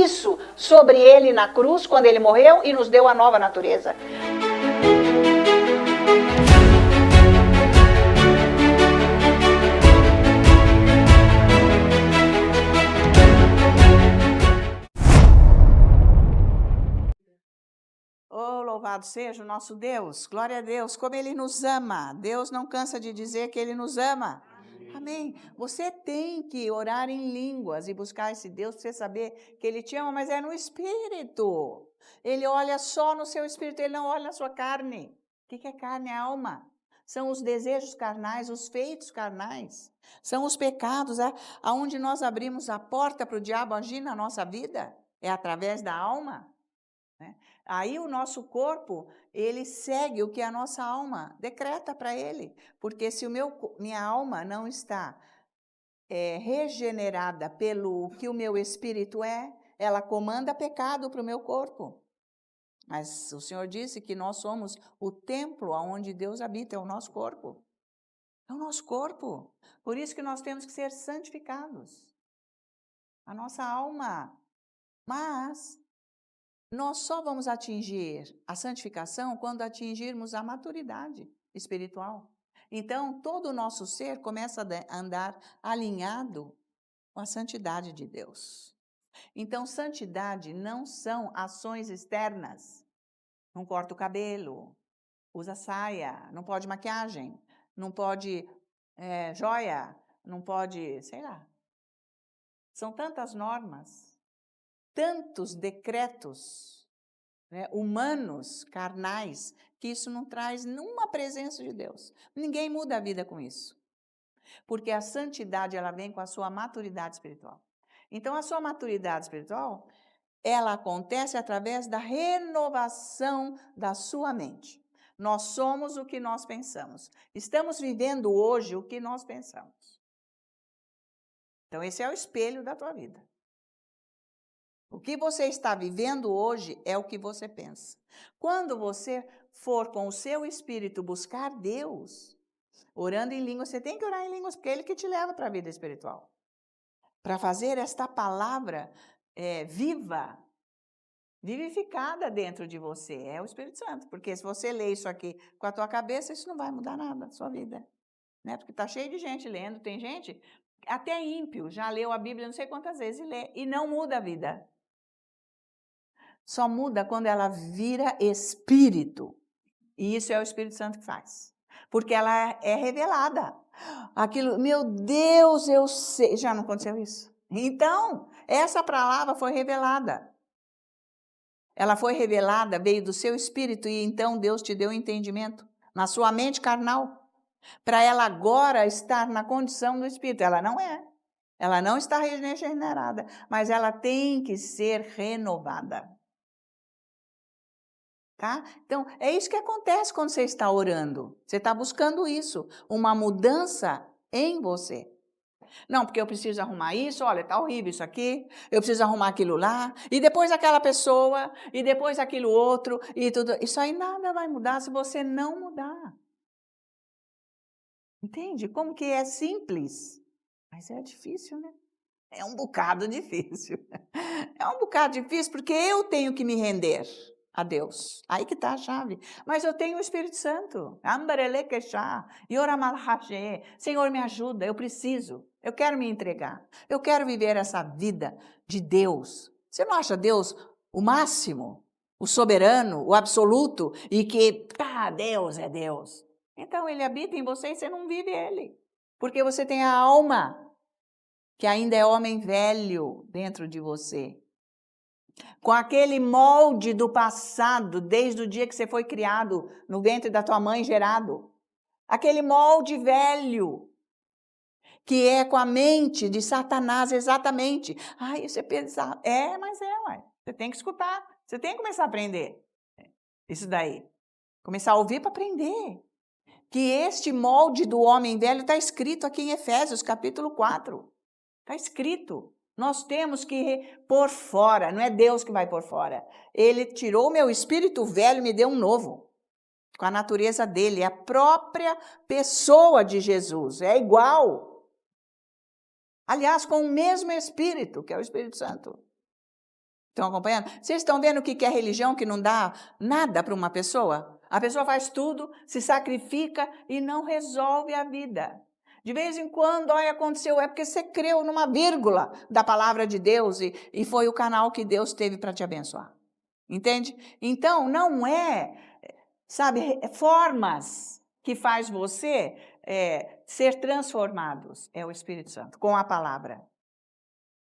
isso sobre ele na cruz, quando ele morreu e nos deu a nova natureza. Oh, louvado seja o nosso Deus, glória a Deus, como Ele nos ama. Deus não cansa de dizer que Ele nos ama. Amém. Você tem que orar em línguas e buscar esse Deus para você saber que Ele te ama, mas é no Espírito. Ele olha só no seu Espírito, Ele não olha na sua carne. O que é carne? É alma. São os desejos carnais, os feitos carnais. São os pecados, aonde nós abrimos a porta para o diabo agir na nossa vida. É através da alma. Aí o nosso corpo, ele segue o que a nossa alma decreta para ele. Porque se minha alma não está regenerada pelo que o meu espírito ela comanda pecado para o meu corpo. Mas o Senhor disse que nós somos o templo onde Deus habita, é o nosso corpo. É o nosso corpo. Por isso que nós temos que ser santificados. A nossa alma. Mas nós só vamos atingir a santificação quando atingirmos a maturidade espiritual. Então, todo o nosso ser começa a andar alinhado com a santidade de Deus. Então, santidade não são ações externas. Não corta o cabelo, usa saia, não pode maquiagem, não pode joia, não pode, sei lá. São tantas normas, tantos decretos, humanos, carnais, que isso não traz nenhuma presença de Deus. Ninguém muda a vida com isso. Porque a santidade, ela vem com a sua maturidade espiritual. Então, a sua maturidade espiritual, ela acontece através da renovação da sua mente. Nós somos o que nós pensamos. Estamos vivendo hoje o que nós pensamos. Então, esse é o espelho da tua vida. O que você está vivendo hoje é o que você pensa. Quando você for com o seu espírito buscar Deus, orando em línguas, você tem que orar em línguas, porque é Ele que te leva para a vida espiritual. Para fazer esta palavra viva, vivificada dentro de você, é o Espírito Santo. Porque se você lê isso aqui com a tua cabeça, isso não vai mudar nada na sua vida. Porque está cheio de gente lendo, tem gente, até ímpio, já leu a Bíblia não sei quantas vezes e lê, e não muda a vida. Só muda quando ela vira espírito. E isso é o Espírito Santo que faz. Porque ela é revelada. Aquilo, meu Deus, eu sei. Já não aconteceu isso? Então, essa palavra foi revelada. Ela foi revelada, veio do seu espírito, e então Deus te deu entendimento na sua mente carnal. Para ela agora estar na condição do espírito. Ela não é. Ela não está regenerada, mas ela tem que ser renovada. Tá? Então, é isso que acontece quando você está orando. Você está buscando isso, uma mudança em você. Não, porque eu preciso arrumar isso, olha, está horrível isso aqui, eu preciso arrumar aquilo lá, e depois aquela pessoa, e depois aquilo outro, e tudo. Isso aí nada vai mudar se você não mudar. Entende? Como que é simples, mas é difícil, né? É um bocado difícil. É um bocado difícil porque eu tenho que me render a Deus. Aí que está a chave. Mas eu tenho o Espírito Santo. Senhor, me ajuda, eu preciso. Eu quero me entregar. Eu quero viver essa vida de Deus. Você não acha Deus o máximo, o soberano, o absoluto, e que, Deus é Deus. Então, Ele habita em você e você não vive Ele. Porque você tem a alma, que ainda é homem velho dentro de você. Com aquele molde do passado, desde o dia que você foi criado no ventre da tua mãe gerado. Aquele molde velho, que é com a mente de Satanás, exatamente. Isso é pesado. Mas ué. Você tem que escutar. Você tem que começar a aprender isso daí. Começar a ouvir para aprender. Que este molde do homem velho está escrito aqui em Efésios, capítulo 4. Está escrito. Nós temos que pôr fora, não é Deus que vai pôr fora. Ele tirou o meu espírito velho e me deu um novo, com a natureza dele, é a própria pessoa de Jesus, é igual. Aliás, com o mesmo Espírito, que é o Espírito Santo. Estão acompanhando? Vocês estão vendo o que é religião que não dá nada para uma pessoa? A pessoa faz tudo, se sacrifica e não resolve a vida. De vez em quando, olha, aconteceu, é porque você creu numa vírgula da palavra de Deus e foi o canal que Deus teve para te abençoar. Entende? Então, não é, sabe, formas que faz você ser transformados. É o Espírito Santo, com a palavra.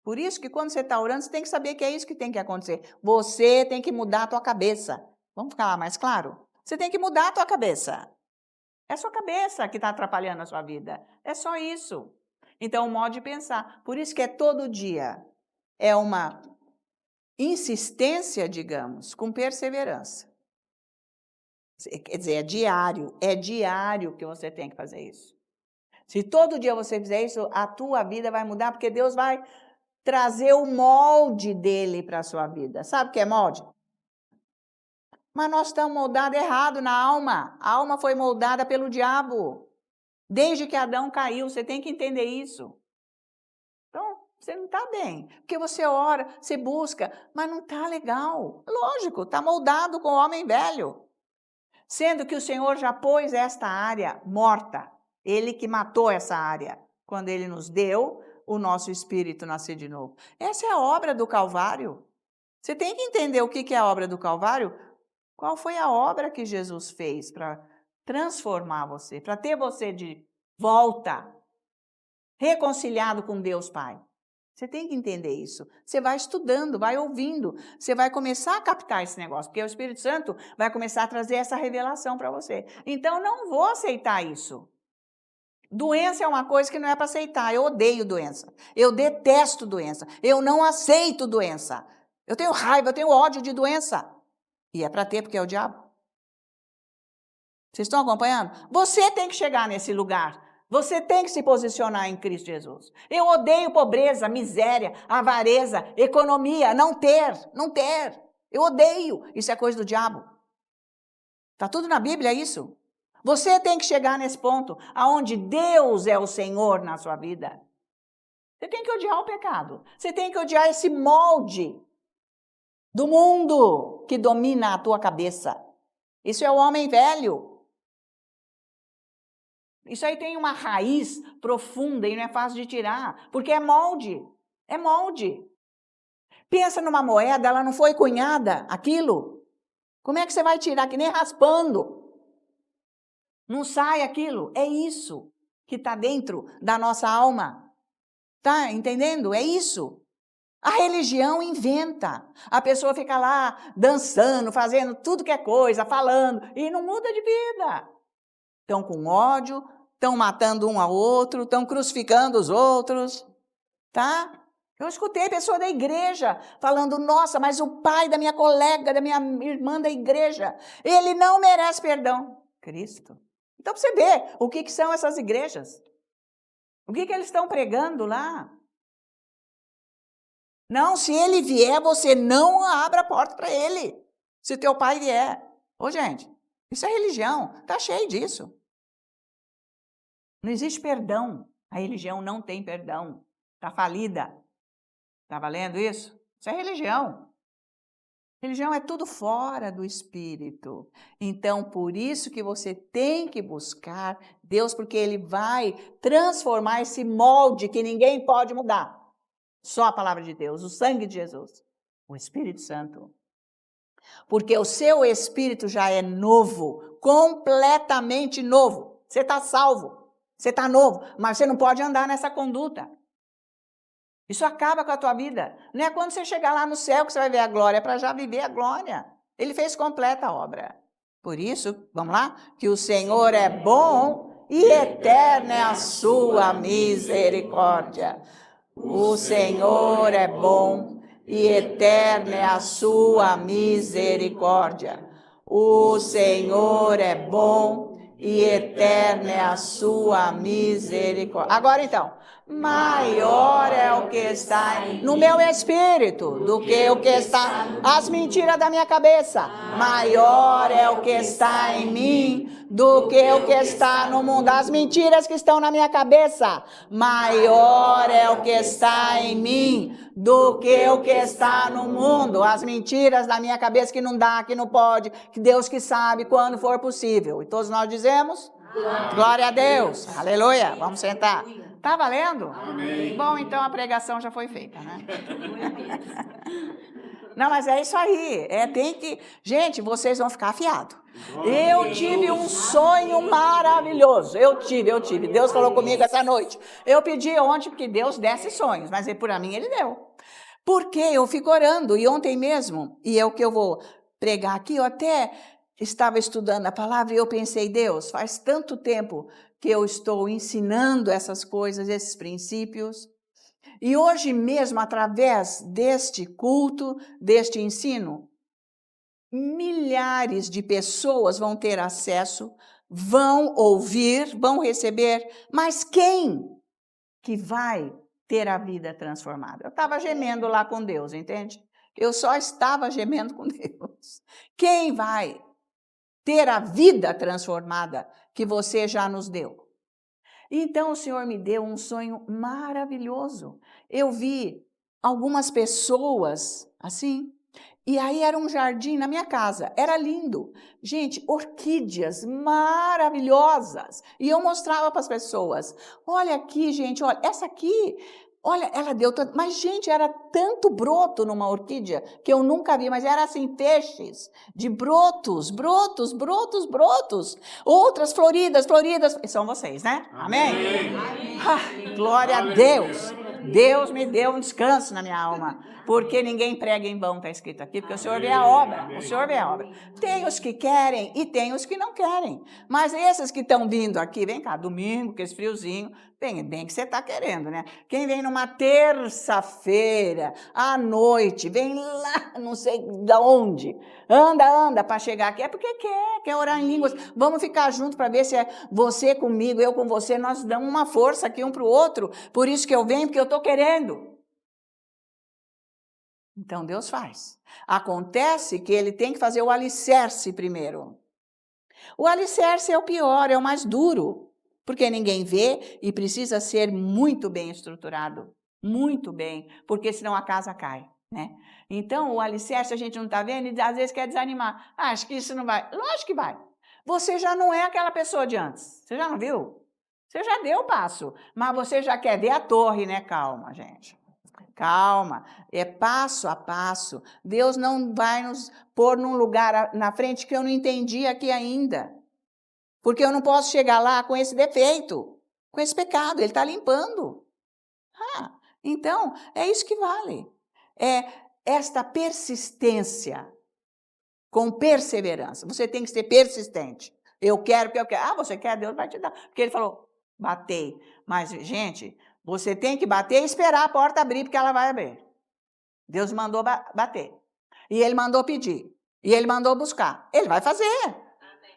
Por isso que quando você está orando, você tem que saber que é isso que tem que acontecer. Você tem que mudar a tua cabeça. Vamos ficar mais claro? Você tem que mudar a tua cabeça. É a sua cabeça que está atrapalhando a sua vida. É só isso. Então, o modo de pensar. Por isso que é todo dia. É uma insistência, digamos, com perseverança. Quer dizer, é diário que você tem que fazer isso. Se todo dia você fizer isso, a tua vida vai mudar, porque Deus vai trazer o molde dele para a sua vida. Sabe o que é molde? Mas nós estamos moldados errado na alma. A alma foi moldada pelo diabo. Desde que Adão caiu, você tem que entender isso. Então, você não está bem. Porque você ora, você busca, mas não está legal. Lógico, está moldado com o homem velho. Sendo que o Senhor já pôs esta área morta. Ele que matou essa área. Quando Ele nos deu o nosso espírito nascer de novo. Essa é a obra do Calvário. Você tem que entender o que é a obra do Calvário. Qual foi a obra que Jesus fez para transformar você, para ter você de volta, reconciliado com Deus Pai. Você tem que entender isso. Você vai estudando, vai ouvindo, você vai começar a captar esse negócio, porque o Espírito Santo vai começar a trazer essa revelação para você. Então, não vou aceitar isso. Doença é uma coisa que não é para aceitar. Eu odeio doença. Eu detesto doença. Eu não aceito doença. Eu tenho raiva, eu tenho ódio de doença. E é para ter, porque é o diabo. Vocês estão acompanhando? Você tem que chegar nesse lugar. Você tem que se posicionar em Cristo Jesus. Eu odeio pobreza, miséria, avareza, economia, não ter. Eu odeio. Isso é coisa do diabo. Está tudo na Bíblia, isso. Você tem que chegar nesse ponto, aonde Deus é o Senhor na sua vida. Você tem que odiar o pecado. Você tem que odiar esse molde do mundo que domina a tua cabeça. Isso é o homem velho. Isso aí tem uma raiz profunda e não é fácil de tirar, porque é molde. É molde. Pensa numa moeda, ela não foi cunhada, aquilo. Como é que você vai tirar? Que nem raspando. Não sai aquilo. É isso que está dentro da nossa alma. Tá entendendo? É isso. A religião inventa. A pessoa fica lá dançando, fazendo tudo que é coisa, falando, e não muda de vida. Estão com ódio, estão matando um ao outro, estão crucificando os outros. Tá? Eu escutei pessoa da igreja falando, nossa, mas o pai da minha colega, da minha irmã da igreja, ele não merece perdão. Cristo. Então, para você ver o que são essas igrejas. O que eles estão pregando lá. Não, se ele vier, você não abra a porta para ele. Se teu pai vier. Ô, gente, isso é religião. Está cheio disso. Não existe perdão. A religião não tem perdão. Está falida. Está valendo isso? Isso é religião. Religião é tudo fora do Espírito. Então, por isso que você tem que buscar Deus, porque Ele vai transformar esse molde que ninguém pode mudar. Só a palavra de Deus, o sangue de Jesus, o Espírito Santo. Porque o seu espírito já é novo, completamente novo. Você está salvo, você está novo, mas você não pode andar nessa conduta. Isso acaba com a tua vida. Não é quando você chegar lá no céu que você vai ver a glória, é para já viver a glória. Ele fez completa a obra. Por isso, vamos lá? Que o Senhor é bom e eterna é a sua misericórdia. O Senhor é bom e eterna é a sua misericórdia. O Senhor é bom e eterna é a sua misericórdia. Agora então, maior é o que está no meu espírito do que o que está. As mentiras da minha cabeça, maior é o que está em mim do que o que está no mundo. As mentiras que estão na minha cabeça, maior é o que está em mim do que o que está no mundo. As mentiras da minha cabeça que não dá, que não pode, que Deus que sabe quando for possível. E todos nós dizemos: glória a Deus, aleluia. Vamos sentar. Tá valendo? Amém. Bom, então a pregação já foi feita, né? Não, mas é isso aí. Tem que... Gente, vocês vão ficar afiados. Eu tive um sonho maravilhoso. Eu tive. Deus falou comigo essa noite. Eu pedi ontem que Deus desse sonhos, mas por mim Ele deu. Porque eu fico orando, e ontem mesmo, e é o que eu vou pregar aqui, eu até estava estudando a palavra e eu pensei: Deus, faz tanto tempo que eu estou ensinando essas coisas, esses princípios, e hoje mesmo, através deste culto, deste ensino, milhares de pessoas vão ter acesso, vão ouvir, vão receber, mas quem que vai ter a vida transformada? Eu estava gemendo lá com Deus, entende? Eu só estava gemendo com Deus. Quem vai ter a vida transformada que você já nos deu? Então o Senhor me deu um sonho maravilhoso. Eu vi algumas pessoas assim, e aí era um jardim na minha casa, era lindo. Gente, orquídeas maravilhosas. E eu mostrava para as pessoas: olha aqui, gente, olha, essa aqui, olha, ela deu tanto. Mas, gente, era tanto broto numa orquídea que eu nunca vi, mas era assim, feixes de brotos. Outras floridas. São vocês, né? Amém? Glória a Deus. Deus me deu um descanso na minha alma, porque ninguém prega em vão, está escrito aqui, porque o Senhor vê a obra, Tem os que querem e tem os que não querem, mas esses que estão vindo aqui, vem cá, domingo, que esse friozinho, bem que você está querendo, né? Quem vem numa terça-feira, à noite, vem lá, não sei de onde, anda para chegar aqui, é porque quer orar em línguas. Vamos ficar juntos para ver se é você comigo, eu com você, nós damos uma força aqui um para o outro. Por isso que eu venho, porque eu estou querendo. Então Deus faz. Acontece que Ele tem que fazer o alicerce primeiro. O alicerce é o pior, é o mais duro, porque ninguém vê e precisa ser muito bem estruturado. Muito bem, porque senão a casa cai, né? Então, o alicerce a gente não está vendo e às vezes quer desanimar. Acho que isso não vai. Lógico que vai. Você já não é aquela pessoa de antes. Você já não viu? Você já deu o passo, mas você já quer ver a torre, né? Calma, gente. Calma, é passo a passo. Deus não vai nos pôr num lugar na frente que eu não entendi aqui ainda. Porque eu não posso chegar lá com esse defeito, com esse pecado. Ele está limpando. Então, é isso que vale. É esta persistência com perseverança. Você tem que ser persistente. Eu quero, porque eu quero. Você quer, Deus vai te dar. Porque Ele falou: batei. Mas, gente, você tem que bater e esperar a porta abrir, porque ela vai abrir. Deus mandou bater. E Ele mandou pedir. E Ele mandou buscar. Ele vai fazer.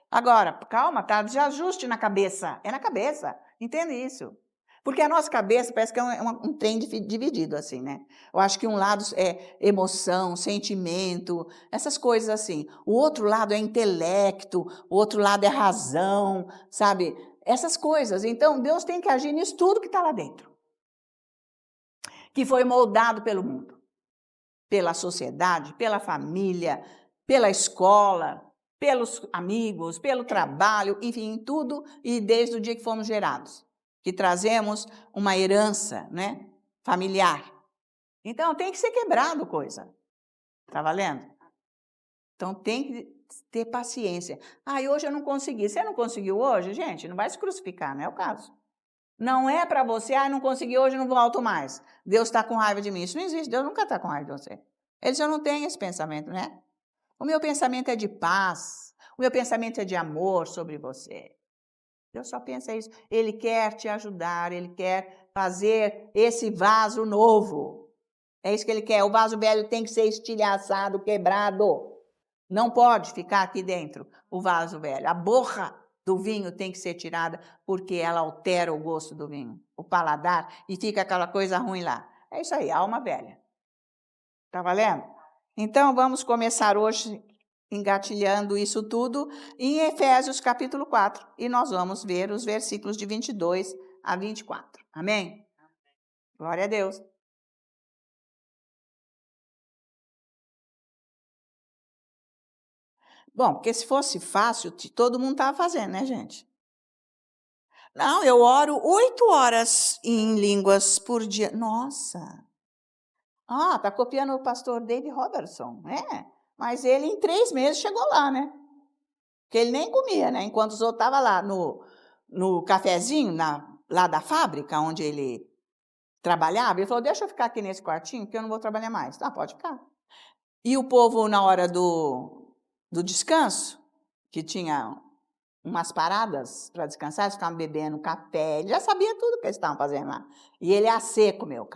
Agora, calma, tá de ajuste na cabeça. É na cabeça. Entende isso? Porque a nossa cabeça parece que é um trem dividido, assim, né? Eu acho que um lado é emoção, sentimento, essas coisas assim. O outro lado é intelecto, o outro lado é razão, sabe? Essas coisas. Então, Deus tem que agir nisso tudo que está lá dentro. Que foi moldado pelo mundo, pela sociedade, pela família, pela escola, pelos amigos, pelo trabalho, enfim, tudo, e desde o dia que fomos gerados. Que trazemos uma herança, né, familiar. Então, tem que ser quebrado coisa. Está valendo? Então, tem que ter paciência. E hoje eu não consegui. Você não conseguiu hoje? Gente, não vai se crucificar, não é o caso. Não é para você: não consegui hoje, não volto mais. Deus está com raiva de mim. Isso não existe. Deus nunca está com raiva de você. Ele já não tem esse pensamento, né? O meu pensamento é de paz. O meu pensamento é de amor sobre você. Deus só pensa isso. Ele quer te ajudar, Ele quer fazer esse vaso novo. É isso que Ele quer. O vaso velho tem que ser estilhaçado, quebrado. Não pode ficar aqui dentro o vaso velho. A borra do vinho tem que ser tirada porque ela altera o gosto do vinho, o paladar, e fica aquela coisa ruim lá. É isso aí, alma velha. Tá valendo? Então, vamos começar hoje engatilhando isso tudo em Efésios capítulo 4. E nós vamos ver os versículos de 22 a 24. Amém? Glória a Deus. Bom, porque se fosse fácil, todo mundo estava fazendo, né, gente? Não, eu oro 8 horas em línguas por dia. Nossa! Ah, tá copiando o pastor David Robertson, né? Mas ele em 3 meses chegou lá, né? Porque ele nem comia, né? Enquanto os outros estavam lá no cafezinho, lá da fábrica, onde ele trabalhava, ele falou, deixa eu ficar aqui nesse quartinho, porque eu não vou trabalhar mais. Tá, pode ficar. E o povo, na hora do descanso, que tinha umas paradas para descansar, eles ficavam bebendo café, ele já sabia tudo que eles estavam fazendo lá. E ele a seco, meu,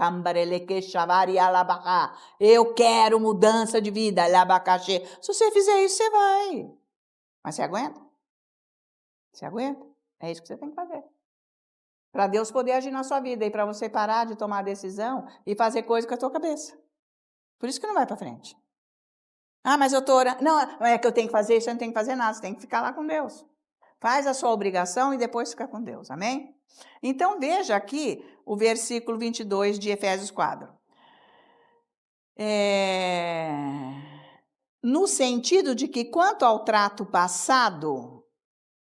eu quero mudança de vida, labacaxê. Se você fizer isso, você vai. Mas você aguenta? Você aguenta? É isso que você tem que fazer. Para Deus poder agir na sua vida e para você parar de tomar decisão e fazer coisa com a tua cabeça. Por isso que não vai para frente. Ah, mas eu estou orando. Não é que eu tenho que fazer isso, eu não tenho que fazer nada, você tem que ficar lá com Deus. Faz a sua obrigação e depois fica com Deus, amém? Então, veja aqui o versículo 22 de Efésios 4. No sentido de que, quanto ao trato passado,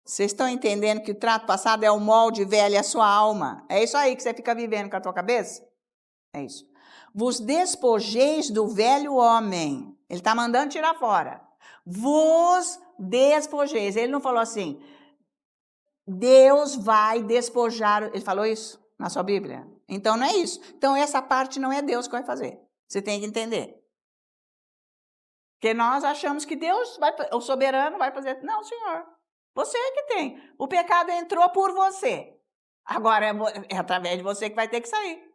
vocês estão entendendo que o trato passado é o molde velho, é a sua alma. É isso aí que você fica vivendo com a tua cabeça? É isso. Vos despojeis do velho homem. Ele está mandando tirar fora. Vos despojeis. Ele não falou assim, Deus vai despojar. Ele falou isso na sua Bíblia? Então não é isso. Então essa parte não é Deus que vai fazer. Você tem que entender. Porque nós achamos que Deus, o soberano, vai fazer. Não, Senhor. Você é que tem. O pecado entrou por você. Agora é através de você que vai ter que sair.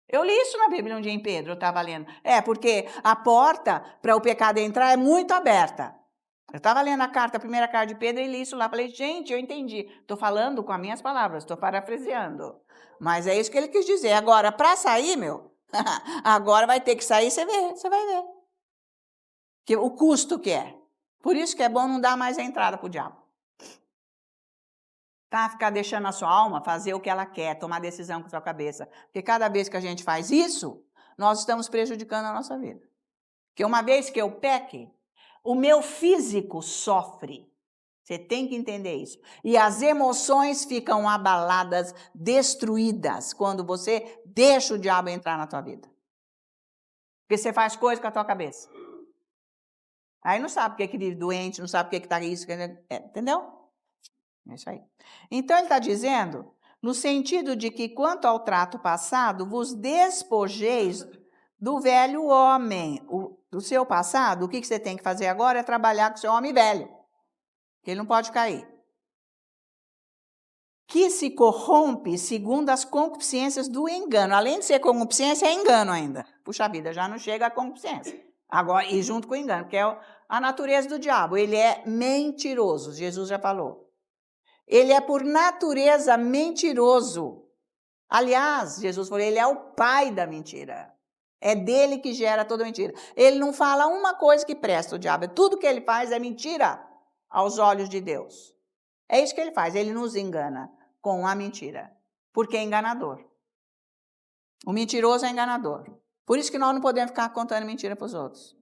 Eu li isso na Bíblia um dia em Pedro, eu estava lendo. Porque a porta para o pecado entrar é muito aberta. Eu estava lendo a primeira carta de Pedro e li isso lá. Falei, gente, eu entendi. Estou falando com as minhas palavras, estou parafraseando. Mas é isso que ele quis dizer. Agora, para sair, meu, agora vai ter que sair, você vai ver. Que o custo que é. Por isso que é bom não dar mais a entrada para o diabo. Tá? Ficar deixando a sua alma fazer o que ela quer, tomar decisão com a sua cabeça. Porque cada vez que a gente faz isso, nós estamos prejudicando a nossa vida. Porque uma vez que eu peque, o meu físico sofre. Você tem que entender isso. E as emoções ficam abaladas, destruídas, quando você deixa o diabo entrar na tua vida. Porque você faz coisa com a tua cabeça. Aí não sabe porque que vive doente, não sabe porque que está isso, entendeu? É isso aí. Então, ele está dizendo, no sentido de que, quanto ao trato passado, vos despojeis do velho homem. Do seu passado, o que você tem que fazer agora é trabalhar com o seu homem velho, que ele não pode cair. Que se corrompe segundo as concupiscências do engano. Além de ser concupiscência, é engano ainda. Puxa vida, já não chega a concupiscência. Agora, e junto com o engano, que é a natureza do diabo. Ele é mentiroso, Jesus já falou. Ele é por natureza mentiroso. Aliás, Jesus falou, ele é o pai da mentira. É dele que gera toda mentira. Ele não fala uma coisa que presta, o diabo. Tudo que ele faz é mentira aos olhos de Deus. É isso que ele faz, ele nos engana com a mentira. Porque é enganador. O mentiroso é enganador. Por isso que nós não podemos ficar contando mentira para os outros.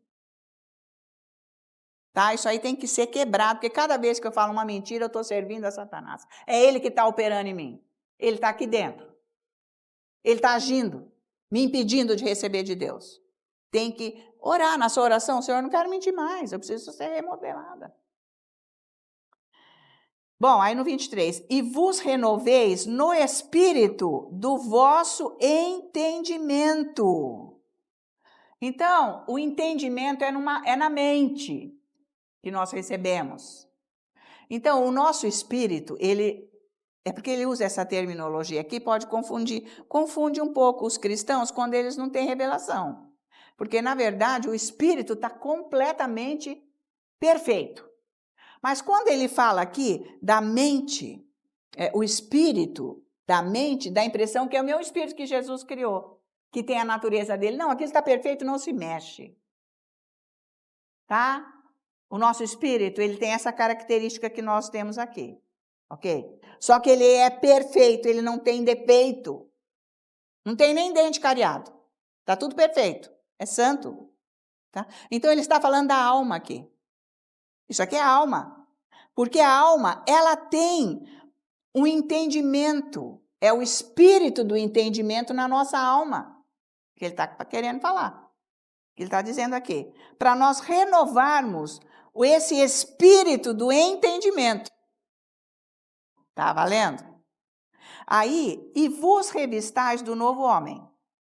Tá? Isso aí tem que ser quebrado, porque cada vez que eu falo uma mentira, eu estou servindo a Satanás. É ele que está operando em mim. Ele está aqui dentro. Ele está agindo, me impedindo de receber de Deus. Tem que orar na sua oração. Senhor, eu não quero mentir mais, eu preciso ser remodelada. Bom, aí no 23. E vos renoveis no espírito do vosso entendimento. Então, o entendimento é na mente que nós recebemos. Então, o nosso espírito, é porque ele usa essa terminologia aqui, pode confunde um pouco os cristãos quando eles não têm revelação. Porque, na verdade, o espírito está completamente perfeito. Mas quando ele fala aqui da mente, o espírito da mente, dá a impressão que é o meu espírito que Jesus criou, que tem a natureza dele. Não, aquilo está perfeito, não se mexe. Tá? O nosso espírito, ele tem essa característica que nós temos aqui. Ok? Só que ele é perfeito, ele não tem defeito. Não tem nem dente cariado. Está tudo perfeito. É santo. Tá? Então, ele está falando da alma aqui. Isso aqui é a alma. Porque a alma, ela tem um entendimento. É o espírito do entendimento na nossa alma. Que ele está querendo falar. Que ele está dizendo aqui. Para nós renovarmos esse espírito do entendimento. Tá valendo? Aí, e vos revistais do novo homem,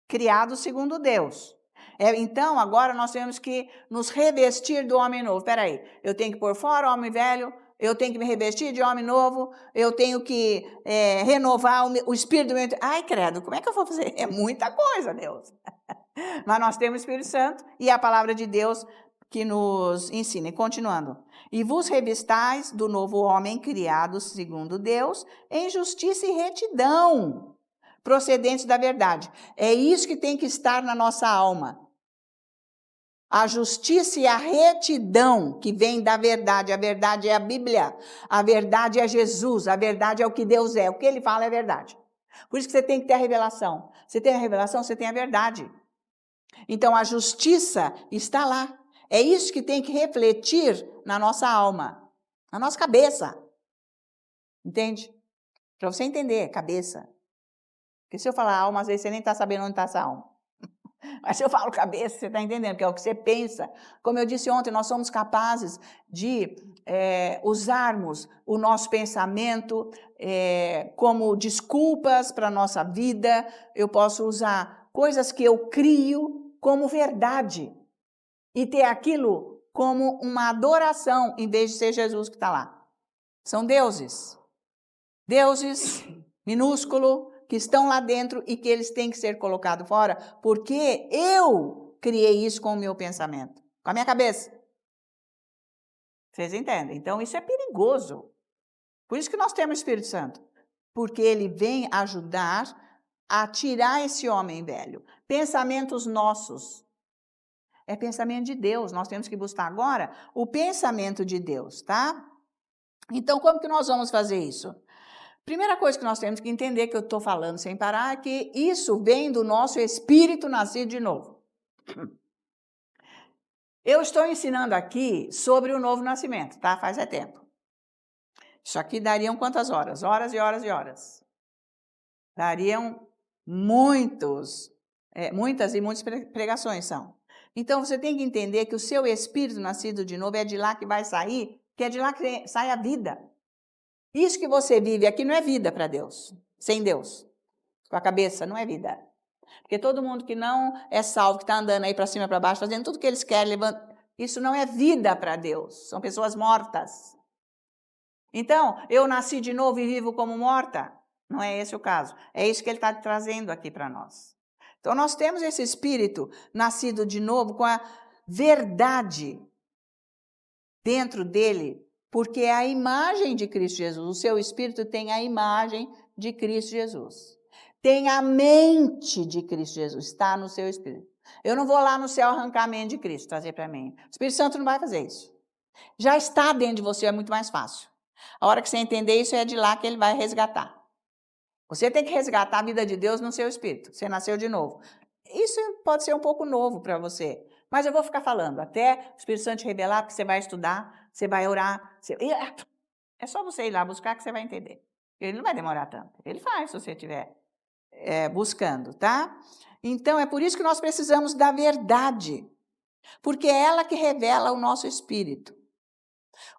criado segundo Deus. Então, agora nós temos que nos revestir do homem novo. Espera aí, eu tenho que pôr fora o homem velho, eu tenho que me revestir de homem novo, eu tenho que renovar o espírito do meu... Ai, credo, como é que eu vou fazer? É muita coisa, Deus. Mas nós temos o Espírito Santo e a palavra de Deus que nos ensina. E continuando. E vos revistais do novo homem criado segundo Deus, em justiça e retidão, procedentes da verdade. É isso que tem que estar na nossa alma. A justiça e a retidão que vem da verdade. A verdade é a Bíblia. A verdade é Jesus. A verdade é o que Deus é. O que ele fala é verdade. Por isso que você tem que ter a revelação. Você tem a revelação, você tem a verdade. Então, a justiça está lá. É isso que tem que refletir na nossa alma, na nossa cabeça. Entende? Para você entender, cabeça. Porque se eu falar alma, às vezes você nem está sabendo onde está essa alma. Mas se eu falo cabeça, você está entendendo, que é o que você pensa. Como eu disse ontem, nós somos capazes de usarmos o nosso pensamento como desculpas para a nossa vida. Eu posso usar coisas que eu crio como verdade. E ter aquilo como uma adoração, em vez de ser Jesus que está lá. São deuses. Deuses minúsculos que estão lá dentro e que eles têm que ser colocados fora, porque eu criei isso com o meu pensamento, com a minha cabeça. Vocês entendem? Então, isso é perigoso. Por isso que nós temos o Espírito Santo. Porque ele vem ajudar a tirar esse homem velho. Pensamentos nossos. É pensamento de Deus. Nós temos que buscar agora o pensamento de Deus, tá? Então, como que nós vamos fazer isso? Primeira coisa que nós temos que entender, que eu estou falando sem parar, é que isso vem do nosso espírito nascido de novo. Eu estou ensinando aqui sobre o novo nascimento, tá? Faz tempo. Isso aqui dariam quantas horas? Horas e horas e horas. Dariam muitas e muitas pregações são. Então, você tem que entender que o seu espírito nascido de novo é de lá que vai sair, que é de lá que sai a vida. Isso que você vive aqui não é vida para Deus, sem Deus. Com a cabeça, não é vida. Porque todo mundo que não é salvo, que está andando aí para cima e para baixo, fazendo tudo que eles querem, isso não é vida para Deus. São pessoas mortas. Então, eu nasci de novo e vivo como morta? Não é esse o caso. É isso que ele está trazendo aqui para nós. Então, nós temos esse espírito nascido de novo com a verdade dentro dele, porque é a imagem de Cristo Jesus. O seu espírito tem a imagem de Cristo Jesus. Tem a mente de Cristo Jesus, está no seu espírito. Eu não vou lá no céu arrancar a mente de Cristo, trazer para mim. O Espírito Santo não vai fazer isso. Já está dentro de você, é muito mais fácil. A hora que você entender isso, é de lá que ele vai resgatar. Você tem que resgatar a vida de Deus no seu espírito. Você nasceu de novo. Isso pode ser um pouco novo para você. Mas eu vou ficar falando até o Espírito Santo te revelar, porque você vai estudar, você vai orar. É só você ir lá buscar que você vai entender. Ele não vai demorar tanto. Ele faz se você estiver buscando, tá? Então, é por isso que nós precisamos da verdade. Porque é ela que revela o nosso espírito.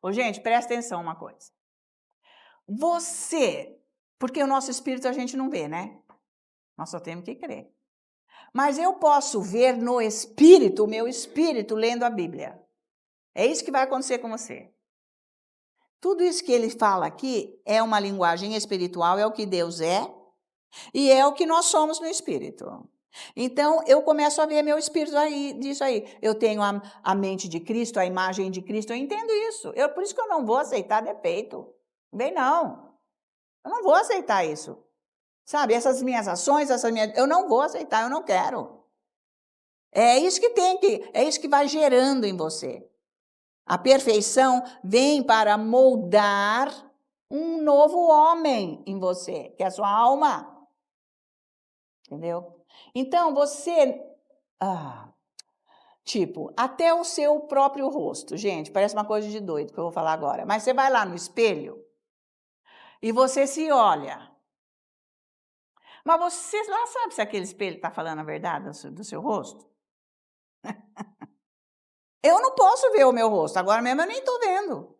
Ô, gente, presta atenção uma coisa. Porque o nosso espírito a gente não vê, né? Nós só temos que crer. Mas eu posso ver no espírito, o meu espírito, lendo a Bíblia. É isso que vai acontecer com você. Tudo isso que ele fala aqui é uma linguagem espiritual, é o que Deus é, e é o que nós somos no espírito. Então, eu começo a ver meu espírito aí, disso aí. Eu tenho a mente de Cristo, a imagem de Cristo, eu entendo isso. Por isso que eu não vou aceitar defeito. Bem, não. Eu não vou aceitar isso. Sabe, essas minhas ações, eu não vou aceitar, eu não quero. É isso é isso que vai gerando em você. A perfeição vem para moldar um novo homem em você, que é a sua alma. Entendeu? Então, você... tipo, até o seu próprio rosto. Gente, parece uma coisa de doido que eu vou falar agora. Mas você vai lá no espelho e você se olha. Mas você lá sabe se aquele espelho está falando a verdade do seu rosto? Eu não posso ver o meu rosto. Agora mesmo eu nem estou vendo.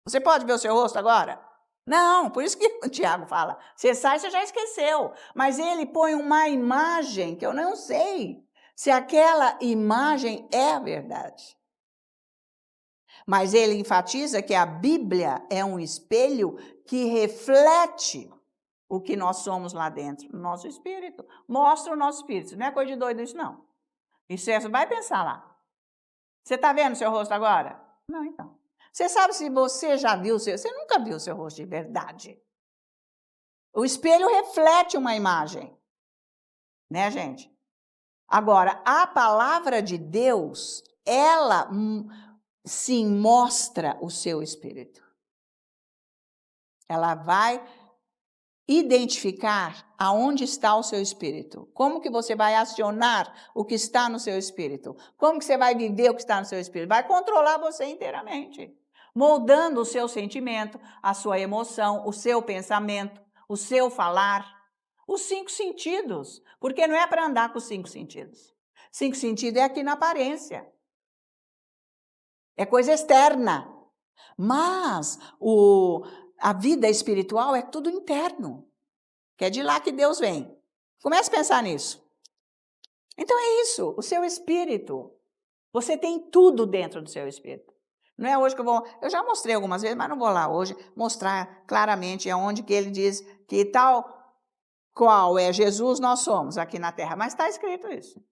Você pode ver o seu rosto agora? Não, por isso que o Tiago fala. Você sai, você já esqueceu. Mas ele põe uma imagem que eu não sei se aquela imagem é a verdade. Mas ele enfatiza que a Bíblia é um espelho que reflete o que nós somos lá dentro, o nosso espírito. Mostra o nosso espírito. Não é coisa de doido isso, não. Isso vai pensar lá. Você está vendo o seu rosto agora? Não, então. Você sabe se você já viu o seu... Você nunca viu o seu rosto de verdade. O espelho reflete uma imagem. Né, gente? Agora, a palavra de Deus, ela sim mostra o seu espírito. Ela vai identificar aonde está o seu espírito. Como que você vai acionar o que está no seu espírito? Como que você vai viver o que está no seu espírito? Vai controlar você inteiramente, moldando o seu sentimento, a sua emoção, o seu pensamento, o seu falar, os 5 sentidos, porque não é para andar com os 5 sentidos. 5 sentidos é aqui na aparência. É coisa externa. Mas a vida espiritual é tudo interno. Que é de lá que Deus vem. Comece a pensar nisso. Então é isso, o seu espírito. Você tem tudo dentro do seu espírito. Não é hoje que eu já mostrei algumas vezes, mas não vou lá hoje mostrar claramente aonde que ele diz que tal qual é Jesus nós somos aqui na terra. Mas está escrito isso,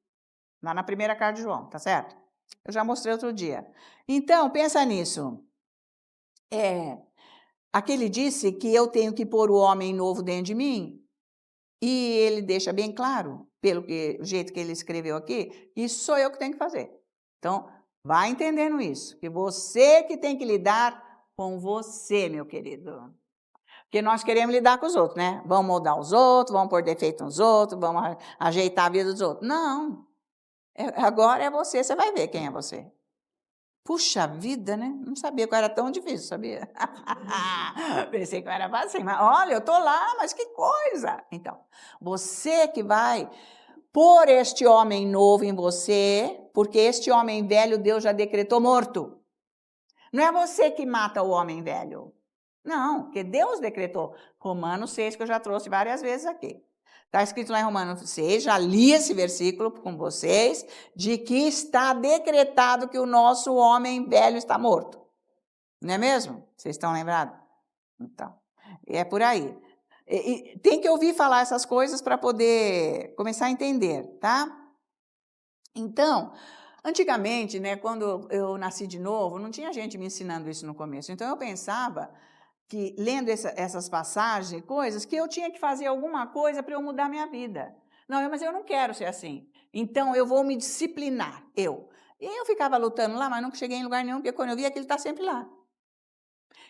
lá na primeira carta de João, tá certo? Eu já mostrei outro dia. Então, pensa nisso. Aqui ele disse que eu tenho que pôr o homem novo dentro de mim, e ele deixa bem claro, pelo jeito que ele escreveu aqui, isso sou eu que tenho que fazer. Então, vai entendendo isso, que você que tem que lidar com você, meu querido. Porque nós queremos lidar com os outros, né? Vamos moldar os outros, vamos pôr defeito nos outros, vamos ajeitar a vida dos outros. Não. Agora é você vai ver quem é você. Puxa vida, né? Não sabia que era tão difícil, sabia? Pensei que era fácil, mas olha, eu estou lá, mas que coisa! Então, você que vai pôr este homem novo em você, porque este homem velho Deus já decretou morto. Não é você que mata o homem velho. Não, porque Deus decretou. Romanos 6, que eu já trouxe várias vezes aqui. Está escrito lá em Romanos 6, já li esse versículo com vocês, de que está decretado que o nosso homem velho está morto. Não é mesmo? Vocês estão lembrados? Então, é por aí. E tem que ouvir falar essas coisas para poder começar a entender, tá? Então, antigamente, né, quando eu nasci de novo, não tinha gente me ensinando isso no começo. Então, eu pensava que, lendo essas passagens, coisas, que eu tinha que fazer alguma coisa para eu mudar minha vida. Não, mas eu não quero ser assim. Então, eu vou me disciplinar, eu. E eu ficava lutando lá, mas nunca cheguei em lugar nenhum, porque quando eu via que ele está sempre lá.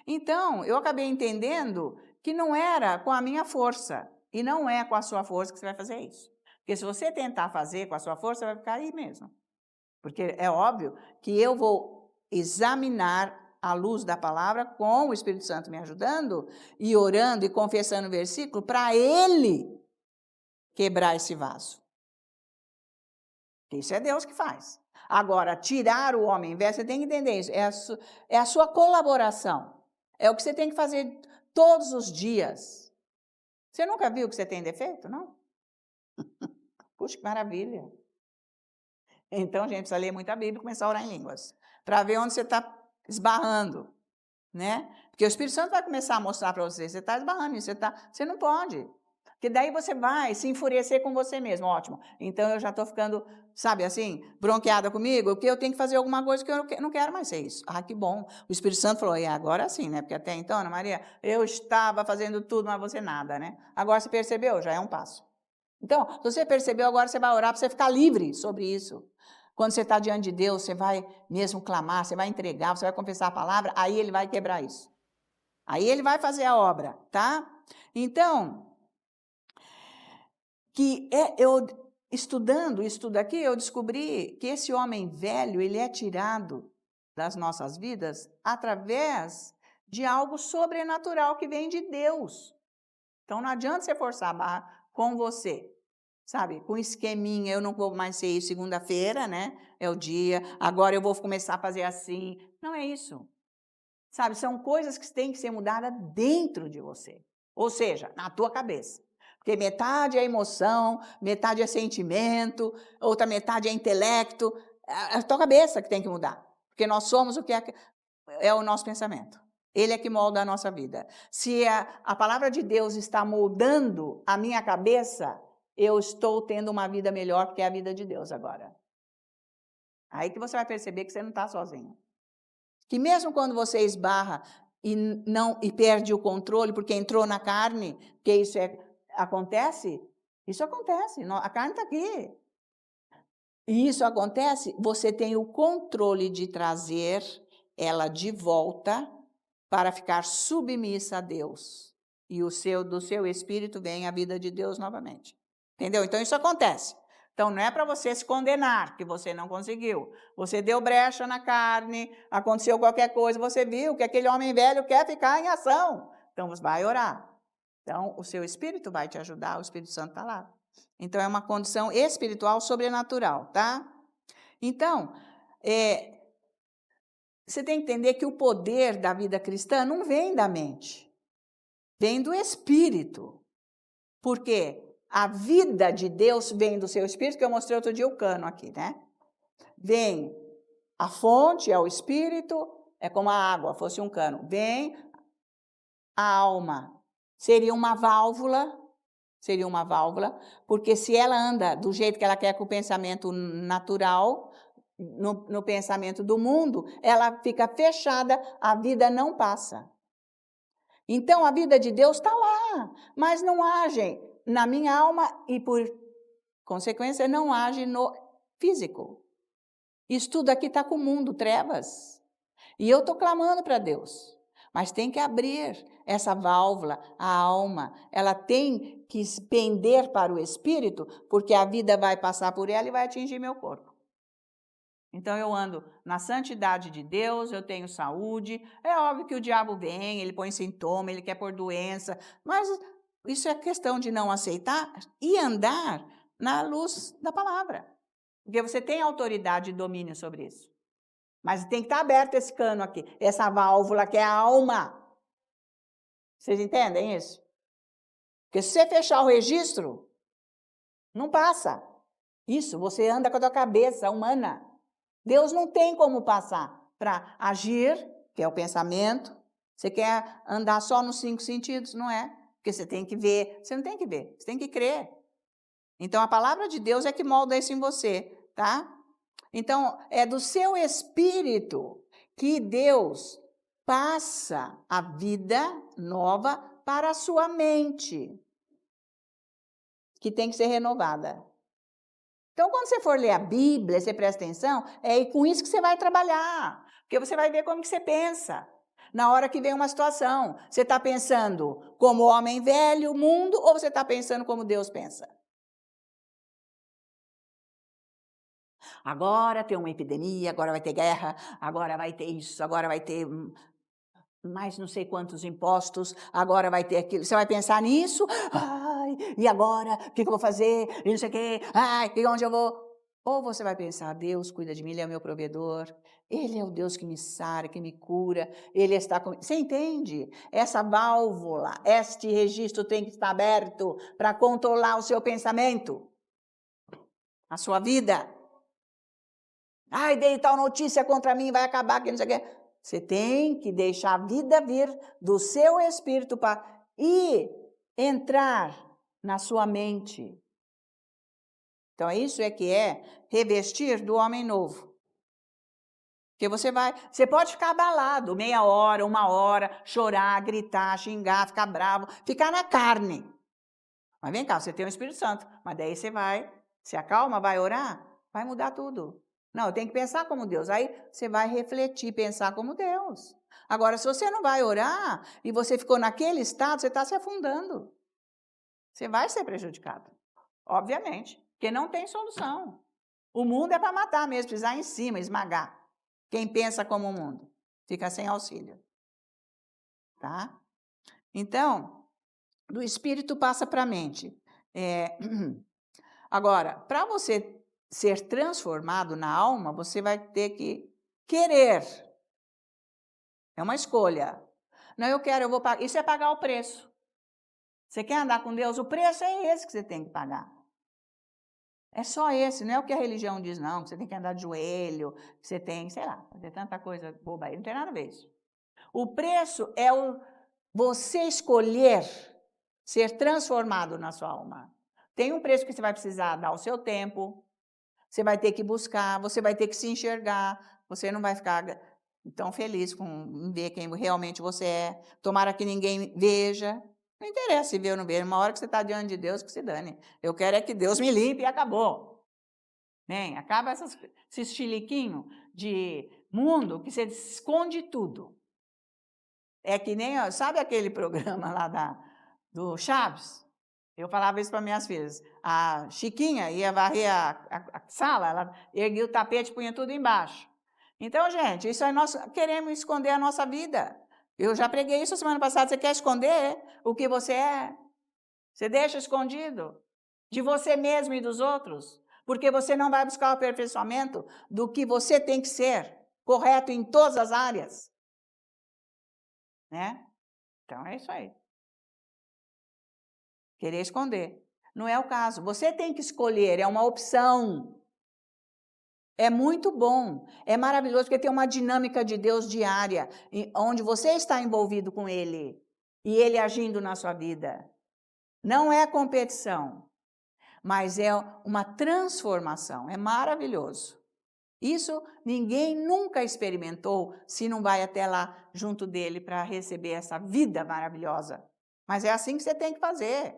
Então, eu acabei entendendo que não era com a minha força, e não é com a sua força que você vai fazer isso. Porque se você tentar fazer com a sua força, vai ficar aí mesmo. Porque é óbvio que eu vou examinar à luz da palavra, com o Espírito Santo me ajudando, e orando e confessando o versículo, para ele quebrar esse vaso. Isso é Deus que faz. Agora, tirar o homem velho, você tem que entender isso, é a sua colaboração. É o que você tem que fazer todos os dias. Você nunca viu que você tem defeito, não? Puxa, que maravilha. Então, a gente precisa ler muita Bíblia e começar a orar em línguas, para ver onde você está esbarrando, né? Porque o Espírito Santo vai começar a mostrar para você está esbarrando, você não pode. Que daí você vai se enfurecer com você mesmo, ótimo. Então eu já estou ficando, sabe assim, bronqueada comigo, porque eu tenho que fazer alguma coisa que eu não quero mais ser isso. Ah, que bom. O Espírito Santo falou, e agora sim, né? Porque até então, Ana Maria, eu estava fazendo tudo, mas você nada, né? Agora você percebeu, já é um passo. Então, se você percebeu, agora você vai orar para você ficar livre sobre isso. Quando você está diante de Deus, você vai mesmo clamar, você vai entregar, você vai confessar a palavra, aí Ele vai quebrar isso. Aí Ele vai fazer a obra, tá? Então, eu estudando isso tudo aqui, eu descobri que esse homem velho, ele é tirado das nossas vidas através de algo sobrenatural que vem de Deus. Então, não adianta você forçar a barra com você, sabe? Com esqueminha, eu não vou mais ser isso segunda-feira, né? É o dia, agora eu vou começar a fazer assim. Não é isso. Sabe, são coisas que têm que ser mudadas dentro de você. Ou seja, na tua cabeça. Porque metade é emoção, metade é sentimento, outra metade é intelecto. É a tua cabeça que tem que mudar. Porque nós somos o que é o nosso pensamento. Ele é que molda a nossa vida. Se a palavra de Deus está moldando a minha cabeça, eu estou tendo uma vida melhor, porque é a vida de Deus agora. Aí que você vai perceber que você não está sozinho. Que mesmo quando você esbarra e perde o controle, porque entrou na carne, que acontece, a carne está aqui. E isso acontece, você tem o controle de trazer ela de volta para ficar submissa a Deus. E do seu espírito vem a vida de Deus novamente. Entendeu? Então isso acontece. Então não é para você se condenar, que você não conseguiu. Você deu brecha na carne, aconteceu qualquer coisa, você viu que aquele homem velho quer ficar em ação. Então você vai orar. Então o seu espírito vai te ajudar, o Espírito Santo está lá. Então é uma condição espiritual sobrenatural, tá? Então, você tem que entender que o poder da vida cristã não vem da mente, vem do Espírito. Por quê? A vida de Deus vem do seu Espírito, que eu mostrei outro dia o cano aqui, né? Vem a fonte, é o Espírito, é como a água, fosse um cano. Vem a alma, seria uma válvula, porque se ela anda do jeito que ela quer com o pensamento natural, no pensamento do mundo, ela fica fechada, a vida não passa. Então, a vida de Deus está lá, mas não age na minha alma e, por consequência, não age no físico. Isso tudo aqui está com o mundo, trevas. E eu estou clamando para Deus, mas tem que abrir essa válvula, a alma. Ela tem que se pender para o Espírito, porque a vida vai passar por ela e vai atingir meu corpo. Então eu ando na santidade de Deus, eu tenho saúde. É óbvio que o diabo vem, ele põe sintoma, ele quer pôr doença, mas isso é questão de não aceitar e andar na luz da palavra. Porque você tem autoridade e domínio sobre isso. Mas tem que estar aberto esse cano aqui, essa válvula que é a alma. Vocês entendem isso? Porque se você fechar o registro, não passa. Isso, você anda com a tua cabeça humana. Deus não tem como passar para agir, que é o pensamento. Você quer andar só nos 5 sentidos? Não é. Porque você tem que ver. Você não tem que ver, você tem que crer. Então, a palavra de Deus é que molda isso em você, tá? Então, é do seu espírito que Deus passa a vida nova para a sua mente, que tem que ser renovada. Então, quando você for ler a Bíblia, você presta atenção, é com isso que você vai trabalhar. Porque você vai ver como que você pensa. Na hora que vem uma situação, você está pensando como homem velho, mundo, ou você está pensando como Deus pensa? Agora tem uma epidemia, agora vai ter guerra, agora vai ter isso, agora vai ter mais não sei quantos impostos, agora vai ter aquilo. Você vai pensar nisso? Ai, e agora? O que eu vou fazer? E não sei o quê. Ai, e onde eu vou? Ou você vai pensar, Deus cuida de mim, Ele é o meu provedor. Ele é o Deus que me sara, que me cura. Ele está comigo. Você entende? Essa válvula, este registro tem que estar aberto para controlar o seu pensamento, a sua vida. Ai, dei tal notícia contra mim, vai acabar, que não sei o quê. Você tem que deixar a vida vir do seu espírito e entrar na sua mente. Então, isso é que é revestir do homem novo. Porque você pode ficar abalado meia hora, 1 hora, chorar, gritar, xingar, ficar bravo, ficar na carne. Mas vem cá, você tem o Espírito Santo, mas daí você vai, se acalma, vai orar, vai mudar tudo. Não, eu tenho que pensar como Deus. Aí você vai refletir, pensar como Deus. Agora, se você não vai orar e você ficou naquele estado, você está se afundando. Você vai ser prejudicado, obviamente, porque não tem solução. O mundo é para matar mesmo, pisar em cima, esmagar. Quem pensa como o mundo fica sem auxílio. Tá? Então, do espírito passa para a mente. Agora, para você ser transformado na alma, você vai ter que querer. É uma escolha. Não, eu quero, eu vou pagar. Isso é pagar o preço. Você quer andar com Deus? O preço é esse que você tem que pagar. É só esse, não é o que a religião diz, não. Que você tem que andar de joelho, que você tem, sei lá, fazer tanta coisa boba aí. Não tem nada a ver isso. O preço é você escolher ser transformado na sua alma. Tem um preço que você vai precisar dar o seu tempo, você vai ter que buscar, você vai ter que se enxergar, você não vai ficar tão feliz com ver quem realmente você é. Tomara que ninguém veja. Não interessa se ver ou não ver. Uma hora que você está diante de Deus, que se dane. Eu quero é que Deus me limpe e acabou. Bem, acaba esse chiliquinho de mundo que você esconde tudo. É que nem, sabe aquele programa lá do Chaves? Eu falava isso para minhas filhas. A Chiquinha ia varrer a sala, ela erguia o tapete e punha tudo embaixo. Então, gente, isso é nós queremos esconder a nossa vida. Eu já preguei isso semana passada. Você quer esconder o que você é? Você deixa escondido de você mesmo e dos outros, porque você não vai buscar o aperfeiçoamento do que você tem que ser, correto em todas as áreas. Né? Então, é isso aí. Querer esconder. Não é o caso. Você tem que escolher, é uma opção. É muito bom, é maravilhoso, porque tem uma dinâmica de Deus diária, onde você está envolvido com Ele, e Ele agindo na sua vida. Não é competição, mas é uma transformação, é maravilhoso. Isso ninguém nunca experimentou se não vai até lá junto dele para receber essa vida maravilhosa. Mas é assim que você tem que fazer.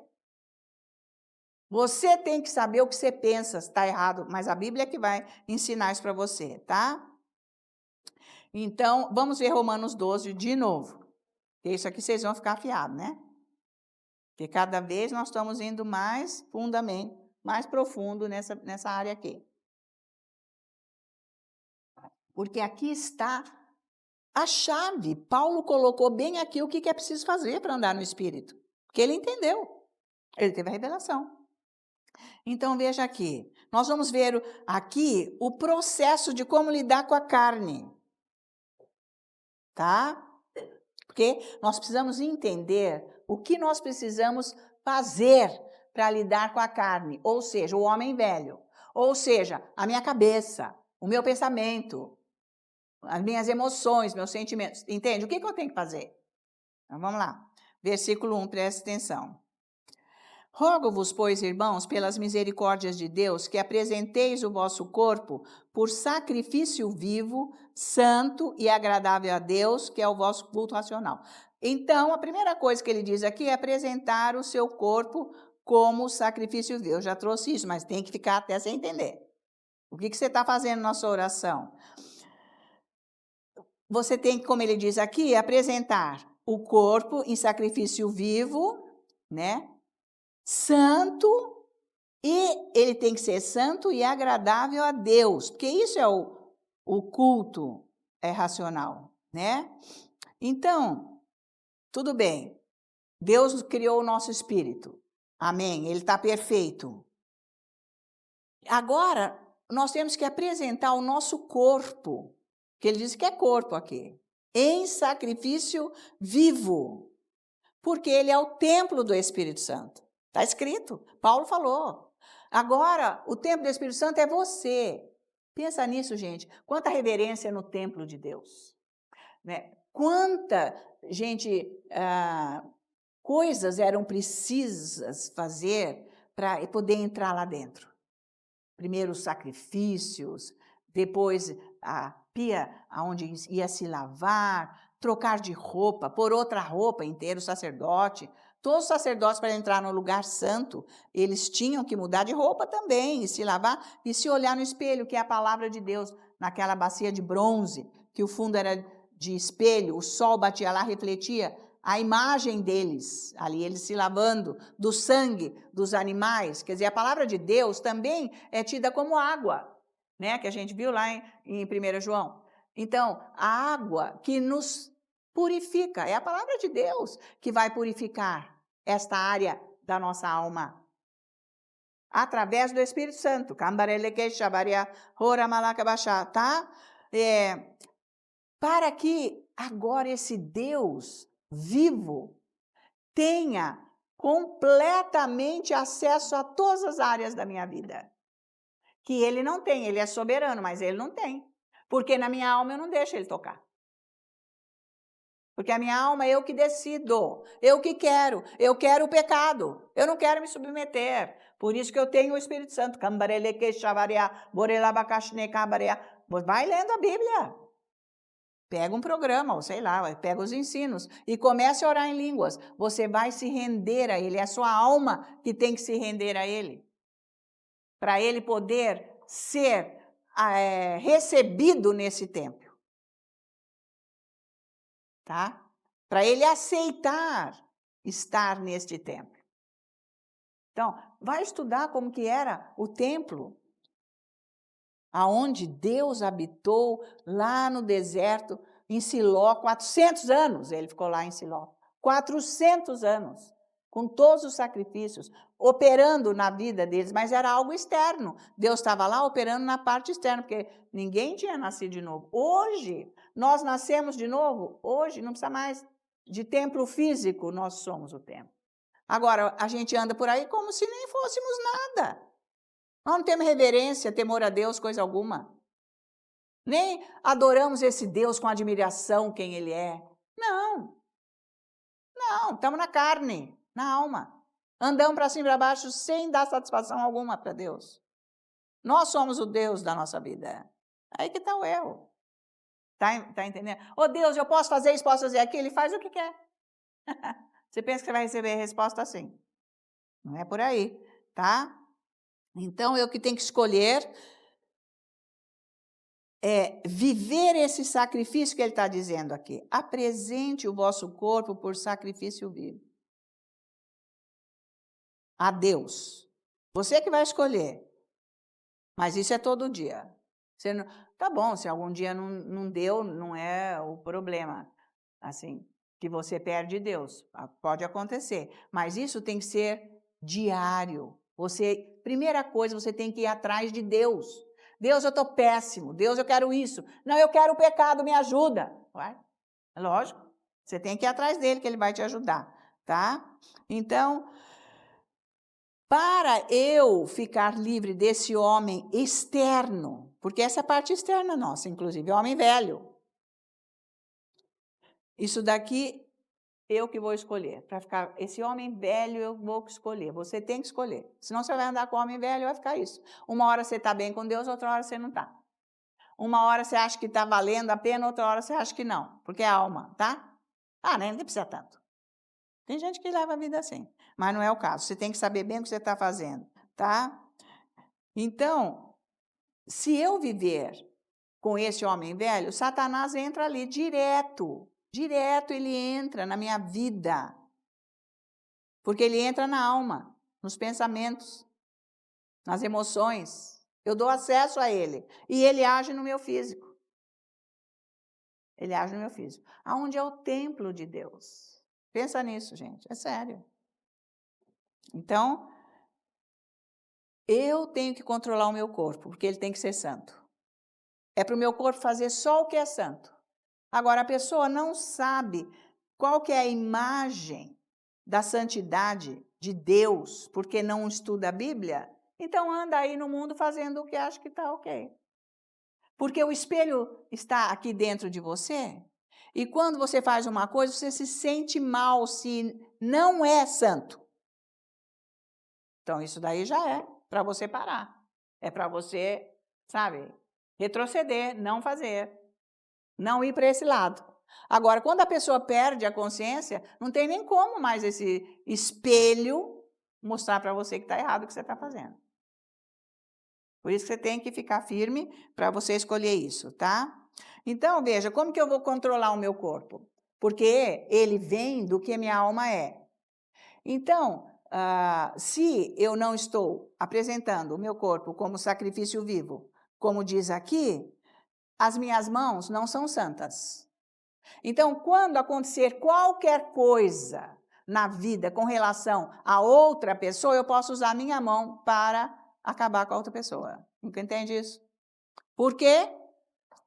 Você tem que saber o que você pensa, está errado, mas a Bíblia é que vai ensinar isso para você, tá? Então, vamos ver Romanos 12 de novo. Isso aqui vocês vão ficar afiados, né? Porque cada vez nós estamos indo mais fundamente, mais profundo nessa área aqui. Porque aqui está a chave. Paulo colocou bem aqui o que é preciso fazer para andar no Espírito. Porque ele entendeu. Ele teve a revelação. Então, veja aqui. Nós vamos ver aqui o processo de como lidar com a carne. Tá? Porque nós precisamos entender o que nós precisamos fazer para lidar com a carne. Ou seja, o homem velho. Ou seja, a minha cabeça, o meu pensamento, as minhas emoções, meus sentimentos. Entende? O que eu tenho que fazer? Então, vamos lá. Versículo 1, preste atenção. Rogo-vos, pois, irmãos, pelas misericórdias de Deus, que apresenteis o vosso corpo por sacrifício vivo, santo e agradável a Deus, que é o vosso culto racional. Então, a primeira coisa que ele diz aqui é apresentar o seu corpo como sacrifício vivo. Eu já trouxe isso, mas tem que ficar até sem entender. O que você está fazendo na sua oração? Você tem que, como ele diz aqui, apresentar o corpo em sacrifício vivo, né? Santo, e ele tem que ser santo e agradável a Deus, porque isso é o culto racional, né? Então, tudo bem, Deus criou o nosso espírito, amém, ele está perfeito. Agora, nós temos que apresentar o nosso corpo, que ele diz que é corpo aqui, em sacrifício vivo, porque ele é o templo do Espírito Santo. Está escrito, Paulo falou. Agora, o templo do Espírito Santo é você. Pensa nisso, gente. Quanta reverência no templo de Deus. Né? Quanta gente coisas eram precisas fazer para poder entrar lá dentro. Primeiro os sacrifícios, depois a pia onde ia se lavar, trocar de roupa, pôr outra roupa inteira, o sacerdote. Todos os sacerdotes, para entrar no lugar santo, eles tinham que mudar de roupa também, e se lavar, e se olhar no espelho, que é a palavra de Deus, naquela bacia de bronze, que o fundo era de espelho, o sol batia lá, refletia a imagem deles, ali eles se lavando, do sangue dos animais. Quer dizer, a palavra de Deus também é tida como água, né? Que a gente viu lá em 1 João. Então, a água que nos purifica, é a palavra de Deus que vai purificar esta área da nossa alma. Através do Espírito Santo. Tá? Para que agora esse Deus vivo tenha completamente acesso a todas as áreas da minha vida. Que ele não tem, ele é soberano, mas ele não tem. Porque na minha alma eu não deixo ele tocar. Porque a minha alma é eu que decido, eu que quero, eu quero o pecado, eu não quero me submeter. Por isso que eu tenho o Espírito Santo. Vai lendo a Bíblia. Pega um programa, ou sei lá, pega os ensinos e comece a orar em línguas. Você vai se render a Ele, é a sua alma que tem que se render a Ele. Para Ele poder ser recebido nesse templo. Tá? Para Ele aceitar estar neste templo. Então, vai estudar como que era o templo, aonde Deus habitou lá no deserto, em Siló, 400 anos ele ficou lá em Siló. 400 anos, com todos os sacrifícios, operando na vida deles, mas era algo externo. Deus estava lá operando na parte externa, porque ninguém tinha nascido de novo. Hoje, nós nascemos de novo, hoje não precisa mais de templo físico, nós somos o templo. Agora, a gente anda por aí como se nem fôssemos nada. Nós não temos reverência, temor a Deus, coisa alguma. Nem adoramos esse Deus com admiração, quem Ele é. Não, estamos na carne, na alma. Andamos para cima e para baixo sem dar satisfação alguma para Deus. Nós somos o Deus da nossa vida. Aí que está o erro. Tá entendendo? Ô Deus, eu posso fazer isso, posso fazer aquilo. Ele faz o que quer. Você pensa que você vai receber a resposta assim. Não é por aí, tá? Então, eu que tenho que escolher viver esse sacrifício que ele está dizendo aqui. Apresente o vosso corpo por sacrifício vivo. A Deus. Você que vai escolher. Mas isso é todo dia. Você não, tá bom, se algum dia não deu, não é o problema. Assim, que você perde Deus. Pode acontecer. Mas isso tem que ser diário. Primeira coisa, você tem que ir atrás de Deus. Deus, eu estou péssimo. Deus, eu quero isso. Não, eu quero o pecado, me ajuda. Vai? É lógico. Você tem que ir atrás dele, que ele vai te ajudar. Tá? Então, para eu ficar livre desse homem externo, porque essa é a parte externa nossa, inclusive, o homem velho. Isso daqui eu que vou escolher. Para ficar esse homem velho, eu vou escolher. Você tem que escolher. Senão você vai andar com o homem velho, vai ficar isso. Uma hora você está bem com Deus, outra hora você não está. Uma hora você acha que está valendo a pena, outra hora você acha que não. Porque é alma, tá? Nem precisa tanto. Tem gente que leva a vida assim. Mas não é o caso. Você tem que saber bem o que você está fazendo, tá? Então, se eu viver com esse homem velho, Satanás entra ali direto. Direto ele entra na minha vida. Porque ele entra na alma, nos pensamentos, nas emoções. Eu dou acesso a ele. E ele age no meu físico. Ele age no meu físico. Aonde é o templo de Deus? Pensa nisso, gente. É sério. Então, eu tenho que controlar o meu corpo, porque ele tem que ser santo. É para o meu corpo fazer só o que é santo. Agora, a pessoa não sabe qual que é a imagem da santidade de Deus, porque não estuda a Bíblia, então anda aí no mundo fazendo o que acha que está ok. Porque o espelho está aqui dentro de você, e quando você faz uma coisa, você se sente mal se não é santo. Então, isso daí já é para você parar. É para você, sabe, retroceder, não fazer, não ir para esse lado. Agora, quando a pessoa perde a consciência, não tem nem como mais esse espelho mostrar para você que está errado o que você está fazendo. Por isso que você tem que ficar firme para você escolher isso, tá? Então, veja, como que eu vou controlar o meu corpo? Porque ele vem do que minha alma é. Então, se eu não estou apresentando o meu corpo como sacrifício vivo, como diz aqui, as minhas mãos não são santas. Então, quando acontecer qualquer coisa na vida com relação a outra pessoa, eu posso usar minha mão para acabar com a outra pessoa. Entende isso? Por quê?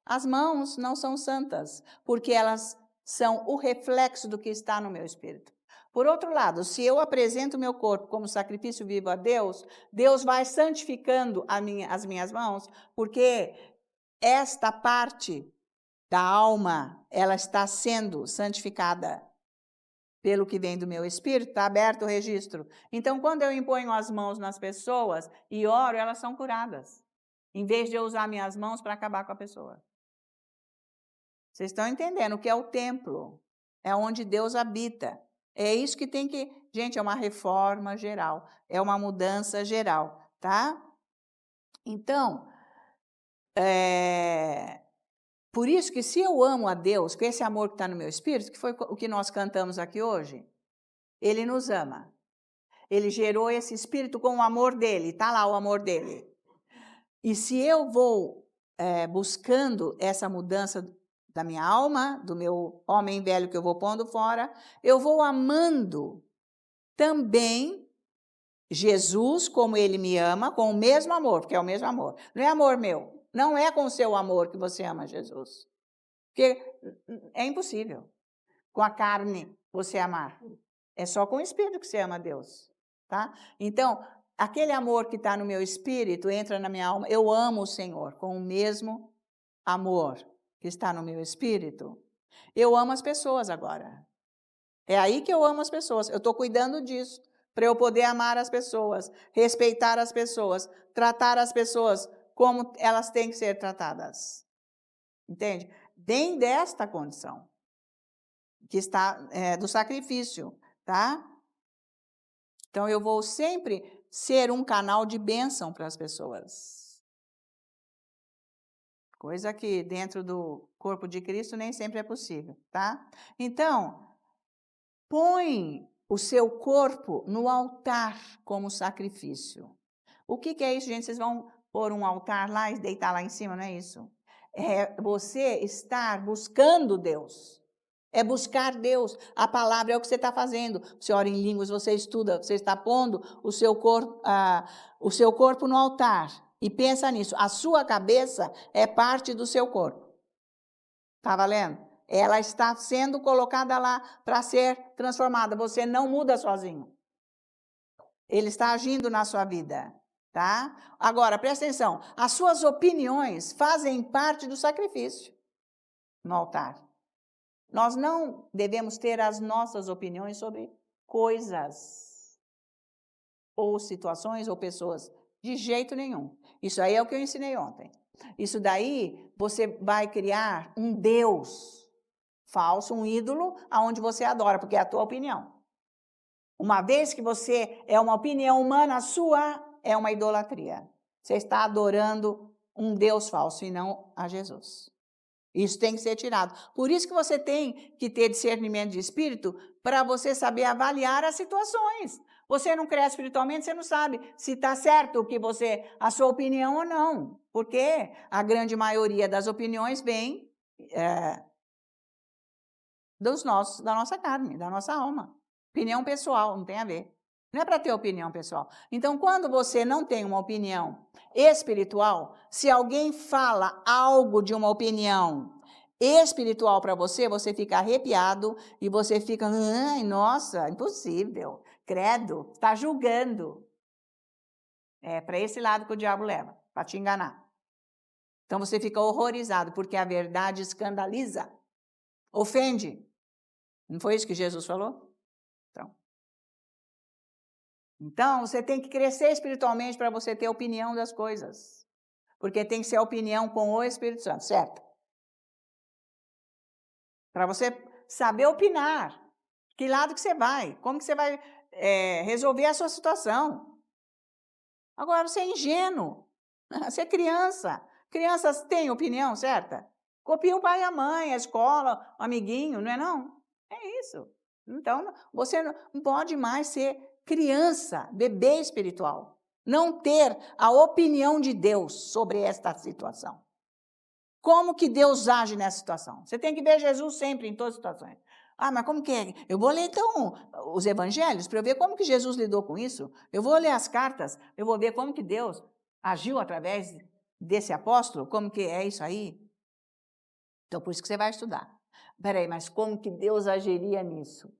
As mãos não são santas, porque elas são o reflexo do que está no meu espírito. Por outro lado, se eu apresento o meu corpo como sacrifício vivo a Deus, Deus vai santificando as minhas mãos, porque esta parte da alma, ela está sendo santificada pelo que vem do meu espírito, está aberto o registro. Então, quando eu imponho as mãos nas pessoas e oro, elas são curadas, em vez de eu usar minhas mãos para acabar com a pessoa. Vocês estão entendendo o que é o templo? É onde Deus habita. É isso que tem que... Gente, é uma reforma geral, é uma mudança geral, tá? Então, por isso que se eu amo a Deus, com esse amor que está no meu espírito, que foi o que nós cantamos aqui hoje, Ele nos ama. Ele gerou esse espírito com o amor dele, está lá o amor dele. E se eu vou buscando essa mudança da minha alma, do meu homem velho que eu vou pondo fora, eu vou amando também Jesus como ele me ama, com o mesmo amor, porque é o mesmo amor. Não é amor meu, não é com o seu amor que você ama Jesus. Porque é impossível com a carne você amar. É só com o espírito que você ama Deus, tá? Então, aquele amor que está no meu espírito entra na minha alma. Eu amo o Senhor com o mesmo amor que está no meu espírito. Eu amo as pessoas agora. É aí que eu amo as pessoas. Eu estou cuidando disso, para eu poder amar as pessoas, respeitar as pessoas, tratar as pessoas como elas têm que ser tratadas. Entende? Dentro desta condição que está do sacrifício, tá? Então, eu vou sempre ser um canal de bênção para as pessoas. Coisa que dentro do corpo de Cristo nem sempre é possível, tá? Então, põe o seu corpo no altar como sacrifício. O que é isso, gente? Vocês vão pôr um altar lá e deitar lá em cima, não é isso? É você estar buscando Deus. É buscar Deus. A palavra é o que você está fazendo. Você ora em línguas, você estuda, você está pondo o seu corpo no altar. E pensa nisso. A sua cabeça é parte do seu corpo. Está valendo? Ela está sendo colocada lá para ser transformada. Você não muda sozinho. Ele está agindo na sua vida. Tá? Agora, presta atenção. As suas opiniões fazem parte do sacrifício no altar. Nós não devemos ter as nossas opiniões sobre coisas, ou situações, ou pessoas. De jeito nenhum. Isso aí é o que eu ensinei ontem. Isso daí, você vai criar um Deus falso, um ídolo, aonde você adora, porque é a tua opinião. Uma vez que você é uma opinião humana, a sua é uma idolatria. Você está adorando um Deus falso e não a Jesus. Isso tem que ser tirado. Por isso que você tem que ter discernimento de espírito para você saber avaliar as situações. Você não cresce espiritualmente, você não sabe se está certo o que a sua opinião ou não. Porque a grande maioria das opiniões vem da nossa carne, da nossa alma. Opinião pessoal, não tem a ver. Não é para ter opinião pessoal. Então, quando você não tem uma opinião espiritual, se alguém fala algo de uma opinião espiritual para você, você fica arrepiado e você fica, ai, nossa, impossível, credo, está julgando. É para esse lado que o diabo leva, para te enganar. Então, você fica horrorizado, porque a verdade escandaliza, ofende. Não foi isso que Jesus falou? Então, Então, você tem que crescer espiritualmente para você ter opinião das coisas. Porque tem que ser a opinião com o Espírito Santo, certo? Para você saber opinar. Que lado que você vai? Como que você vai resolver a sua situação? Agora, você é ingênuo. Você é criança. Crianças têm opinião, certa? Copia o pai e a mãe, a escola, o amiguinho, não é não? É isso. Então, você não pode mais ser criança, bebê espiritual. Não ter a opinião de Deus sobre esta situação. Como que Deus age nessa situação? Você tem que ver Jesus sempre, em todas as situações. Ah, mas como que é? Eu vou ler, então, os evangelhos para eu ver como que Jesus lidou com isso. Eu vou ler as cartas, eu vou ver como que Deus agiu através desse apóstolo, como que é isso aí. Então, por isso que você vai estudar. Peraí, mas como que Deus agiria nisso?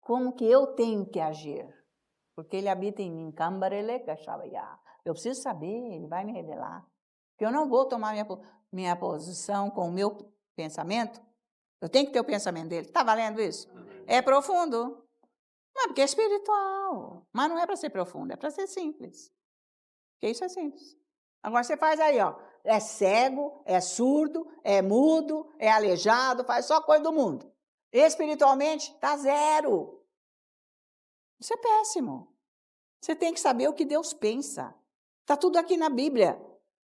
Como que eu tenho que agir? Porque Ele habita em mim. Eu preciso saber, Ele vai me revelar. Porque eu não vou tomar minha posição com o meu pensamento. Eu tenho que ter o pensamento dele. Está valendo isso? É profundo. Não, porque é espiritual. Mas não é para ser profundo, é para ser simples. Porque isso é simples. Agora você faz aí, ó. É cego, é surdo, é mudo, é aleijado, faz só coisa do mundo. Espiritualmente, está zero. Isso é péssimo. Você tem que saber o que Deus pensa. Está tudo aqui na Bíblia.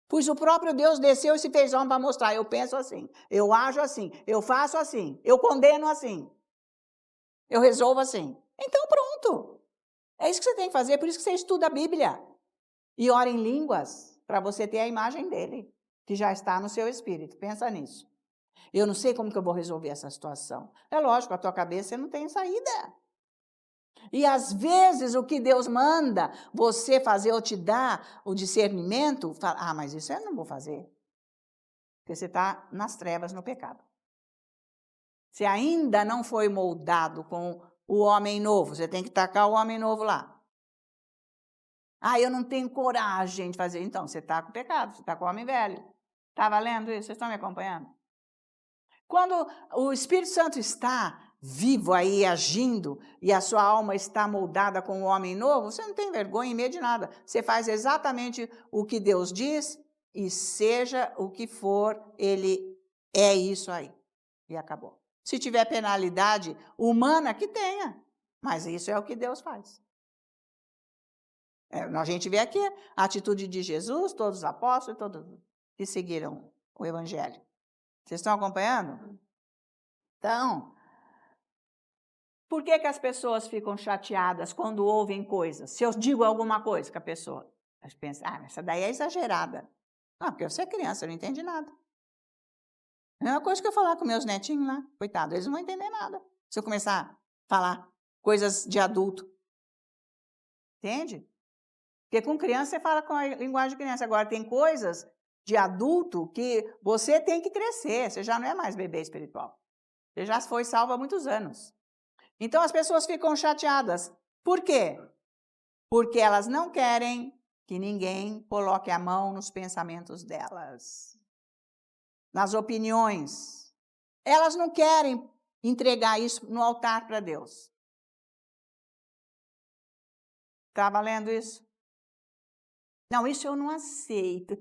Pois o próprio Deus desceu e se fez homem para mostrar. Eu penso assim, eu ajo assim, eu faço assim, eu condeno assim, eu resolvo assim. Então pronto. É isso que você tem que fazer, por isso que você estuda a Bíblia. E ora em línguas, para você ter a imagem dele, que já está no seu espírito. Pensa nisso. Eu não sei como que eu vou resolver essa situação. É lógico, a tua cabeça não tem saída. E às vezes o que Deus manda você fazer ou te dá o discernimento, fala, mas isso eu não vou fazer. Porque você está nas trevas, no pecado. Você ainda não foi moldado com o homem novo, você tem que tacar o homem novo lá. Eu não tenho coragem de fazer. Então, você está com o pecado, você está com o homem velho. Está valendo isso? Vocês estão me acompanhando? Quando o Espírito Santo está vivo aí, agindo, e a sua alma está moldada com o homem novo, você não tem vergonha e medo de nada. Você faz exatamente o que Deus diz, e seja o que for, ele é isso aí. E acabou. Se tiver penalidade humana, que tenha. Mas isso é o que Deus faz. A gente vê aqui a atitude de Jesus, todos os apóstolos, todos que seguiram o Evangelho. Vocês estão acompanhando? Então, por que as pessoas ficam chateadas quando ouvem coisas? Se eu digo alguma coisa com a pessoa, elas pensam, essa daí é exagerada. Porque você é criança, não entende nada. É a mesma coisa que eu falar com meus netinhos lá. Coitado, eles não vão entender nada. Se eu começar a falar coisas de adulto. Entende? Porque com criança você fala com a linguagem de criança. Agora tem coisas de adulto que você tem que crescer. Você já não é mais bebê espiritual. Você já foi salvo há muitos anos. Então as pessoas ficam chateadas. Por quê? Porque elas não querem que ninguém coloque a mão nos pensamentos delas, nas opiniões. Elas não querem entregar isso no altar para Deus. Está valendo isso? Não, isso eu não aceito.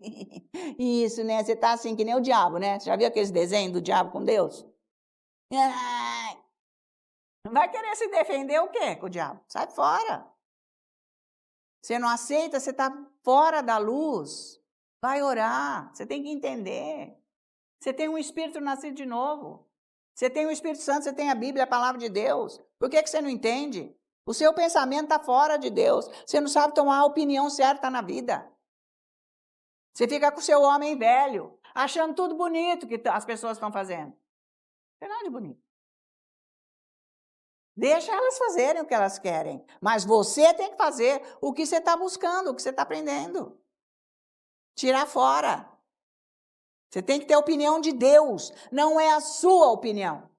Isso, né? Você está assim que nem o diabo, né? Você já viu aqueles desenhos do diabo com Deus? Não vai querer se defender o quê com o diabo? Sai fora. Você não aceita, você está fora da luz. Vai orar. Você tem que entender. Você tem um Espírito nascido de novo. Você tem o Espírito Santo, você tem a Bíblia, a palavra de Deus. Por que você não entende? O seu pensamento está fora de Deus. Você não sabe tomar a opinião certa na vida. Você fica com o seu homem velho, achando tudo bonito que as pessoas estão fazendo. Não tem nada de bonito. Deixa elas fazerem o que elas querem. Mas você tem que fazer o que você está buscando, o que você está aprendendo. Tirar fora. Você tem que ter a opinião de Deus, não é a sua opinião.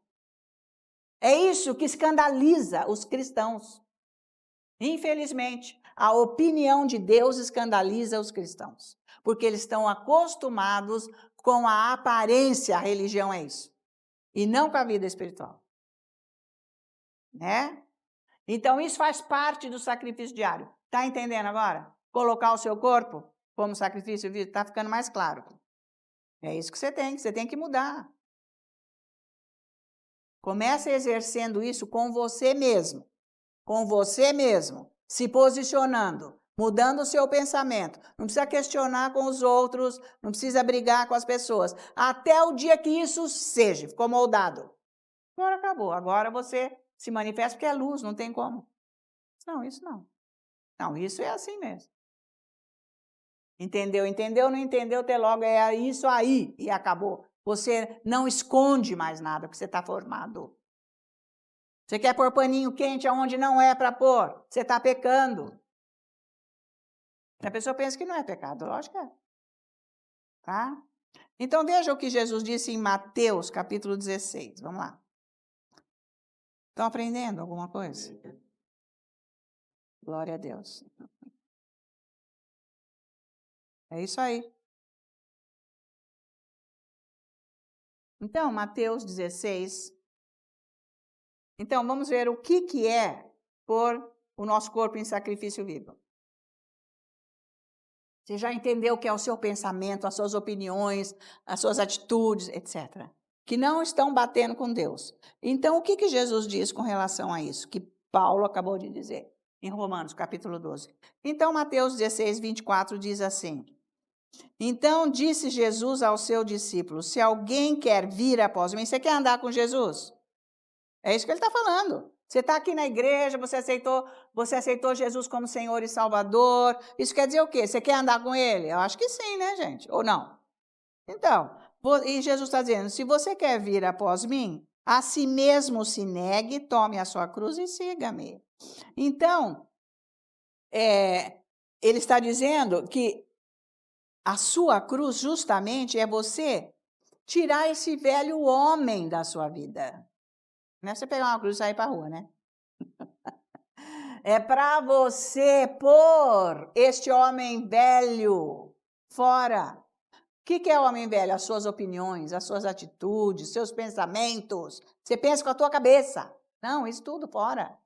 É isso que escandaliza os cristãos. Infelizmente, a opinião de Deus escandaliza os cristãos, porque eles estão acostumados com a aparência, a religião é isso, e não com a vida espiritual. Né? Então, isso faz parte do sacrifício diário. Está entendendo agora? Colocar o seu corpo como sacrifício vivo, está ficando mais claro. É isso que você tem que mudar. Comece exercendo isso com você mesmo, se posicionando, mudando o seu pensamento. Não precisa questionar com os outros, não precisa brigar com as pessoas. Até o dia que isso seja, ficou moldado. Agora acabou, agora você se manifesta porque é luz, não tem como. Não, isso não. Não, isso é assim mesmo. Entendeu? Entendeu? Não entendeu? Até logo é isso aí e acabou. Você não esconde mais nada, porque você está formado. Você quer pôr paninho quente aonde não é para pôr. Você está pecando. A pessoa pensa que não é pecado, lógico que é. Tá? Então veja o que Jesus disse em Mateus, capítulo 16. Vamos lá. Estão aprendendo alguma coisa? Glória a Deus. É isso aí. Então, Mateus 16. Então, vamos ver o que é pôr o nosso corpo em sacrifício vivo. Você já entendeu o que é o seu pensamento, as suas opiniões, as suas atitudes, etc. Que não estão batendo com Deus. Então, o que Jesus diz com relação a isso? Que Paulo acabou de dizer em Romanos, capítulo 12. Então, Mateus 16, 24 diz assim: Então disse Jesus ao seu discípulo: Se alguém quer vir após mim, você quer andar com Jesus? É isso que ele está falando. Você está aqui na igreja, você aceitou Jesus como Senhor e Salvador. Isso quer dizer o quê? Você quer andar com Ele? Eu acho que sim, né, gente? Ou não? Então, e Jesus está dizendo, se você quer vir após mim, a si mesmo se negue, tome a sua cruz e siga-me. Então, ele está dizendo que a sua cruz justamente é você tirar esse velho homem da sua vida. Não é você pegar uma cruz e sair para a rua, né? É para você pôr este homem velho fora. O que é o homem velho? As suas opiniões, as suas atitudes, seus pensamentos. Você pensa com a tua cabeça. Não, isso tudo fora.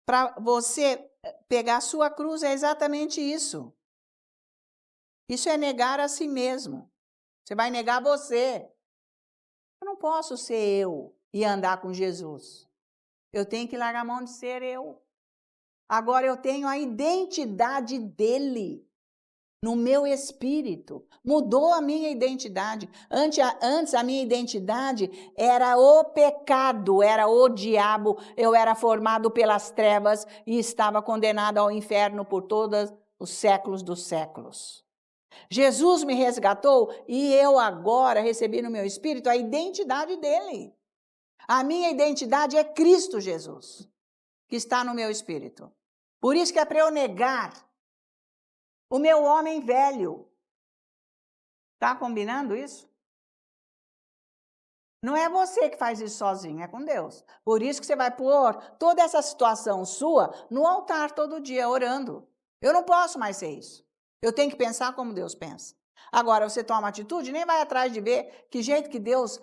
Para você pegar a sua cruz é exatamente isso. Isso é negar a si mesmo. Você vai negar você. Eu não posso ser eu e andar com Jesus. Eu tenho que largar a mão de ser eu. Agora eu tenho a identidade dele no meu espírito. Mudou a minha identidade. Antes a minha identidade era o pecado, era o diabo. Eu era formado pelas trevas e estava condenado ao inferno por todos os séculos dos séculos. Jesus me resgatou e eu agora recebi no meu espírito a identidade dele. A minha identidade é Cristo Jesus, que está no meu espírito. Por isso que é para eu negar o meu homem velho. Está combinando isso? Não é você que faz isso sozinho, é com Deus. Por isso que você vai pôr toda essa situação sua no altar todo dia, orando. Eu não posso mais ser isso. Eu tenho que pensar como Deus pensa. Agora, você toma atitude, nem vai atrás de ver que jeito que Deus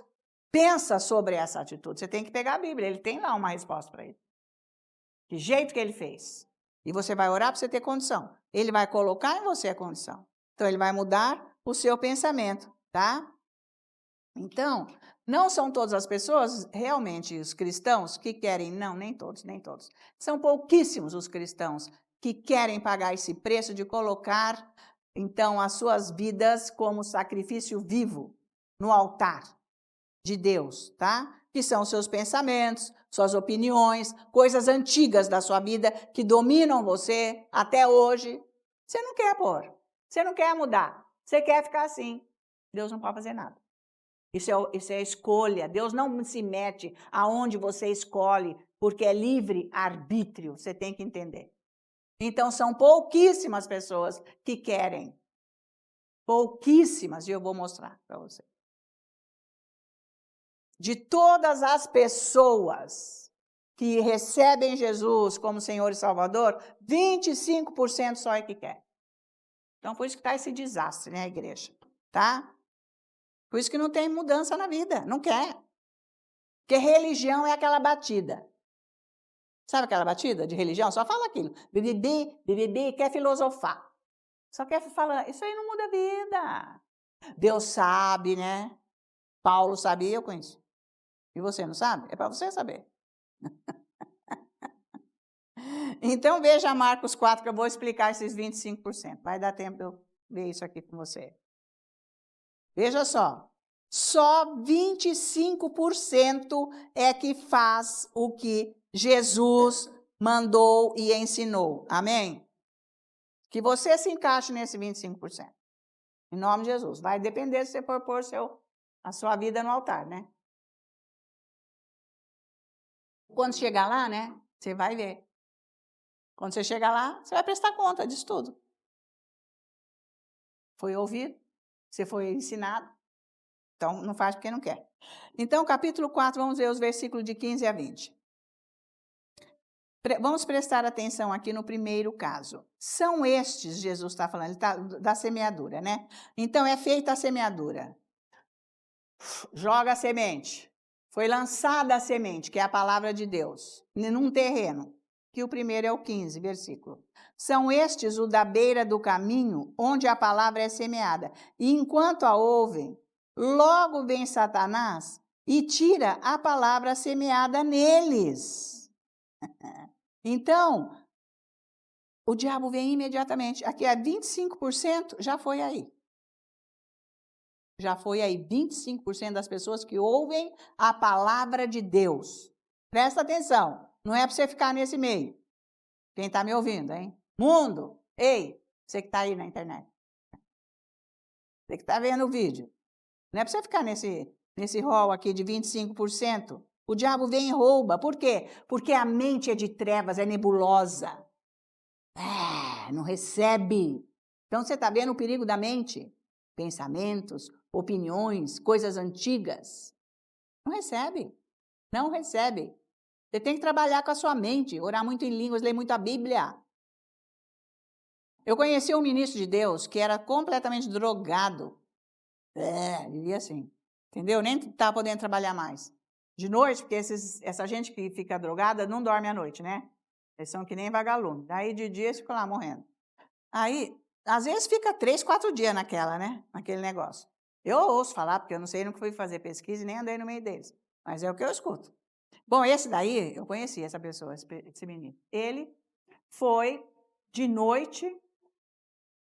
pensa sobre essa atitude. Você tem que pegar a Bíblia, ele tem lá uma resposta para isso. Que jeito que ele fez. E você vai orar para você ter condição. Ele vai colocar em você a condição. Então, ele vai mudar o seu pensamento, tá? Então, não são todas as pessoas, realmente, os cristãos, que querem, não, nem todos, nem todos. São pouquíssimos os cristãos que querem pagar esse preço de colocar, então, as suas vidas como sacrifício vivo no altar de Deus, tá? Que são seus pensamentos, suas opiniões, coisas antigas da sua vida que dominam você até hoje. Você não quer pôr, você não quer mudar, você quer ficar assim. Deus não pode fazer nada. Isso é a escolha. Deus não se mete aonde você escolhe, porque é livre arbítrio, você tem que entender. Então, são pouquíssimas pessoas que querem. Pouquíssimas, e eu vou mostrar para você. De todas as pessoas que recebem Jesus como Senhor e Salvador, 25% só é que quer. Então, por isso que está esse desastre, né, igreja? Tá? Por isso que não tem mudança na vida, não quer. Porque religião é aquela batida. Sabe aquela batida de religião? Só fala aquilo. BBB, quer filosofar. Só quer falar. Isso aí não muda a vida. Deus sabe, né? Paulo sabia, eu conheço. E você não sabe? É para você saber. Então, veja Marcos 4, que eu vou explicar esses 25%. Vai dar tempo de eu ver isso aqui com você. Veja só 25% é que faz o que Jesus mandou e ensinou. Amém? Que você se encaixe nesse 25%. Em nome de Jesus. Vai depender se você for pôr a sua vida no altar, né? Quando chegar lá, né? Você vai ver. Quando você chegar lá, você vai prestar conta disso tudo. Foi ouvido, você foi ensinado, então não faz porque não quer. Então, capítulo 4, vamos ver os versículos de 15 a 20. Vamos prestar atenção aqui no primeiro caso. São estes, Jesus está falando, ele está da semeadura, né? Então, é feita a semeadura. Joga a semente. Foi lançada a semente, que é a palavra de Deus, num terreno. Que o primeiro é o 15, versículo. São estes o da beira do caminho, onde a palavra é semeada. E enquanto a ouvem, logo vem Satanás e tira a palavra semeada neles. Então, o diabo vem imediatamente. Aqui é 25%, já foi aí. Já foi aí 25% das pessoas que ouvem a palavra de Deus. Presta atenção, não é para você ficar nesse meio. Quem está me ouvindo, hein? Mundo, ei, você que está aí na internet. Você que está vendo o vídeo. Não é para você ficar nesse rol aqui de 25%. O diabo vem e rouba. Por quê? Porque a mente é de trevas, é nebulosa. Não recebe. Então, você está vendo o perigo da mente? Pensamentos, opiniões, coisas antigas. Não recebe. Não recebe. Você tem que trabalhar com a sua mente, orar muito em línguas, ler muito a Bíblia. Eu conheci um ministro de Deus que era completamente drogado. Vivia assim. Entendeu? Nem estava podendo trabalhar mais. De noite, porque essa gente que fica drogada não dorme à noite, né? Eles são que nem vagalume. Daí de dia eles ficam lá morrendo. Aí, às vezes fica 3, 4 dias naquele negócio. Eu ouço falar, porque eu não sei, nunca fui fazer pesquisa e nem andei no meio deles. Mas é o que eu escuto. Bom, esse daí, eu conheci essa pessoa, esse menino. Ele foi de noite,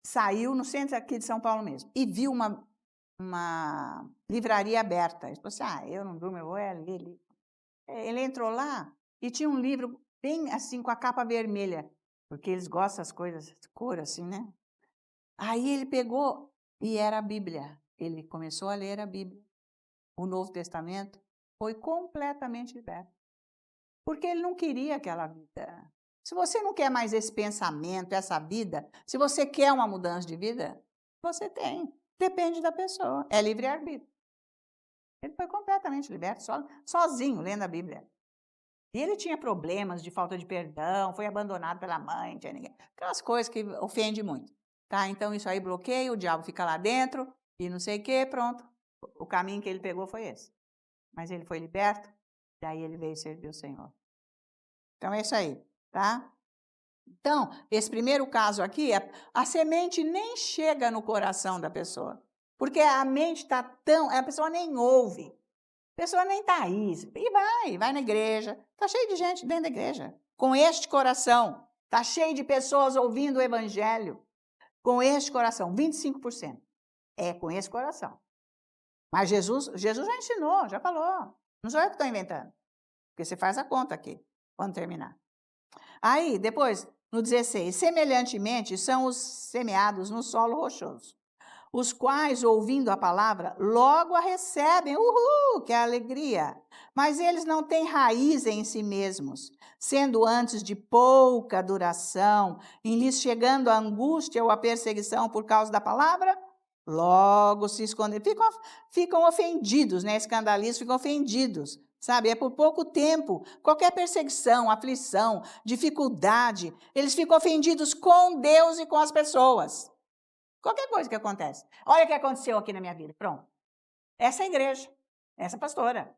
saiu no centro aqui de São Paulo mesmo, e viu uma livraria aberta. Ele falou assim, eu não durmo, eu vou ler. Ele entrou lá e tinha um livro bem assim, com a capa vermelha, porque eles gostam das coisas, cor assim, né? Aí ele pegou e era a Bíblia. Ele começou a ler a Bíblia. O Novo Testamento foi completamente liberto. Porque ele não queria aquela vida. Se você não quer mais esse pensamento, essa vida, se você quer uma mudança de vida, você tem. Depende da pessoa. É livre-arbítrio. Ele foi completamente liberto, sozinho, lendo a Bíblia. E ele tinha problemas de falta de perdão, foi abandonado pela mãe, não tinha ninguém. Aquelas coisas que ofendem muito. Tá? Então, isso aí bloqueia, o diabo fica lá dentro e não sei o quê, pronto. O caminho que ele pegou foi esse. Mas ele foi liberto, daí ele veio servir o Senhor. Então, é isso aí, tá? Então, esse primeiro caso aqui, a semente nem chega no coração da pessoa. Porque a mente está a pessoa nem ouve. A pessoa nem está aí. E vai na igreja. Está cheio de gente dentro da igreja. Com este coração. Está cheio de pessoas ouvindo o evangelho. Com este coração, 25%. É com esse coração. Mas Jesus já ensinou, já falou. Não sou eu que estou inventando. Porque você faz a conta aqui, quando terminar. Aí, depois, no 16, semelhantemente, são os semeados no solo rochoso, os quais, ouvindo a palavra, logo a recebem, que alegria! Mas eles não têm raiz em si mesmos, sendo antes de pouca duração, em lhes chegando a angústia ou a perseguição por causa da palavra, logo se escondem. Ficam ofendidos, né? Escandalizam, ficam ofendidos. Sabe, é por pouco tempo. Qualquer perseguição, aflição, dificuldade, eles ficam ofendidos com Deus e com as pessoas. Qualquer coisa que acontece. Olha o que aconteceu aqui na minha vida. Pronto. Essa é a igreja. Essa pastora.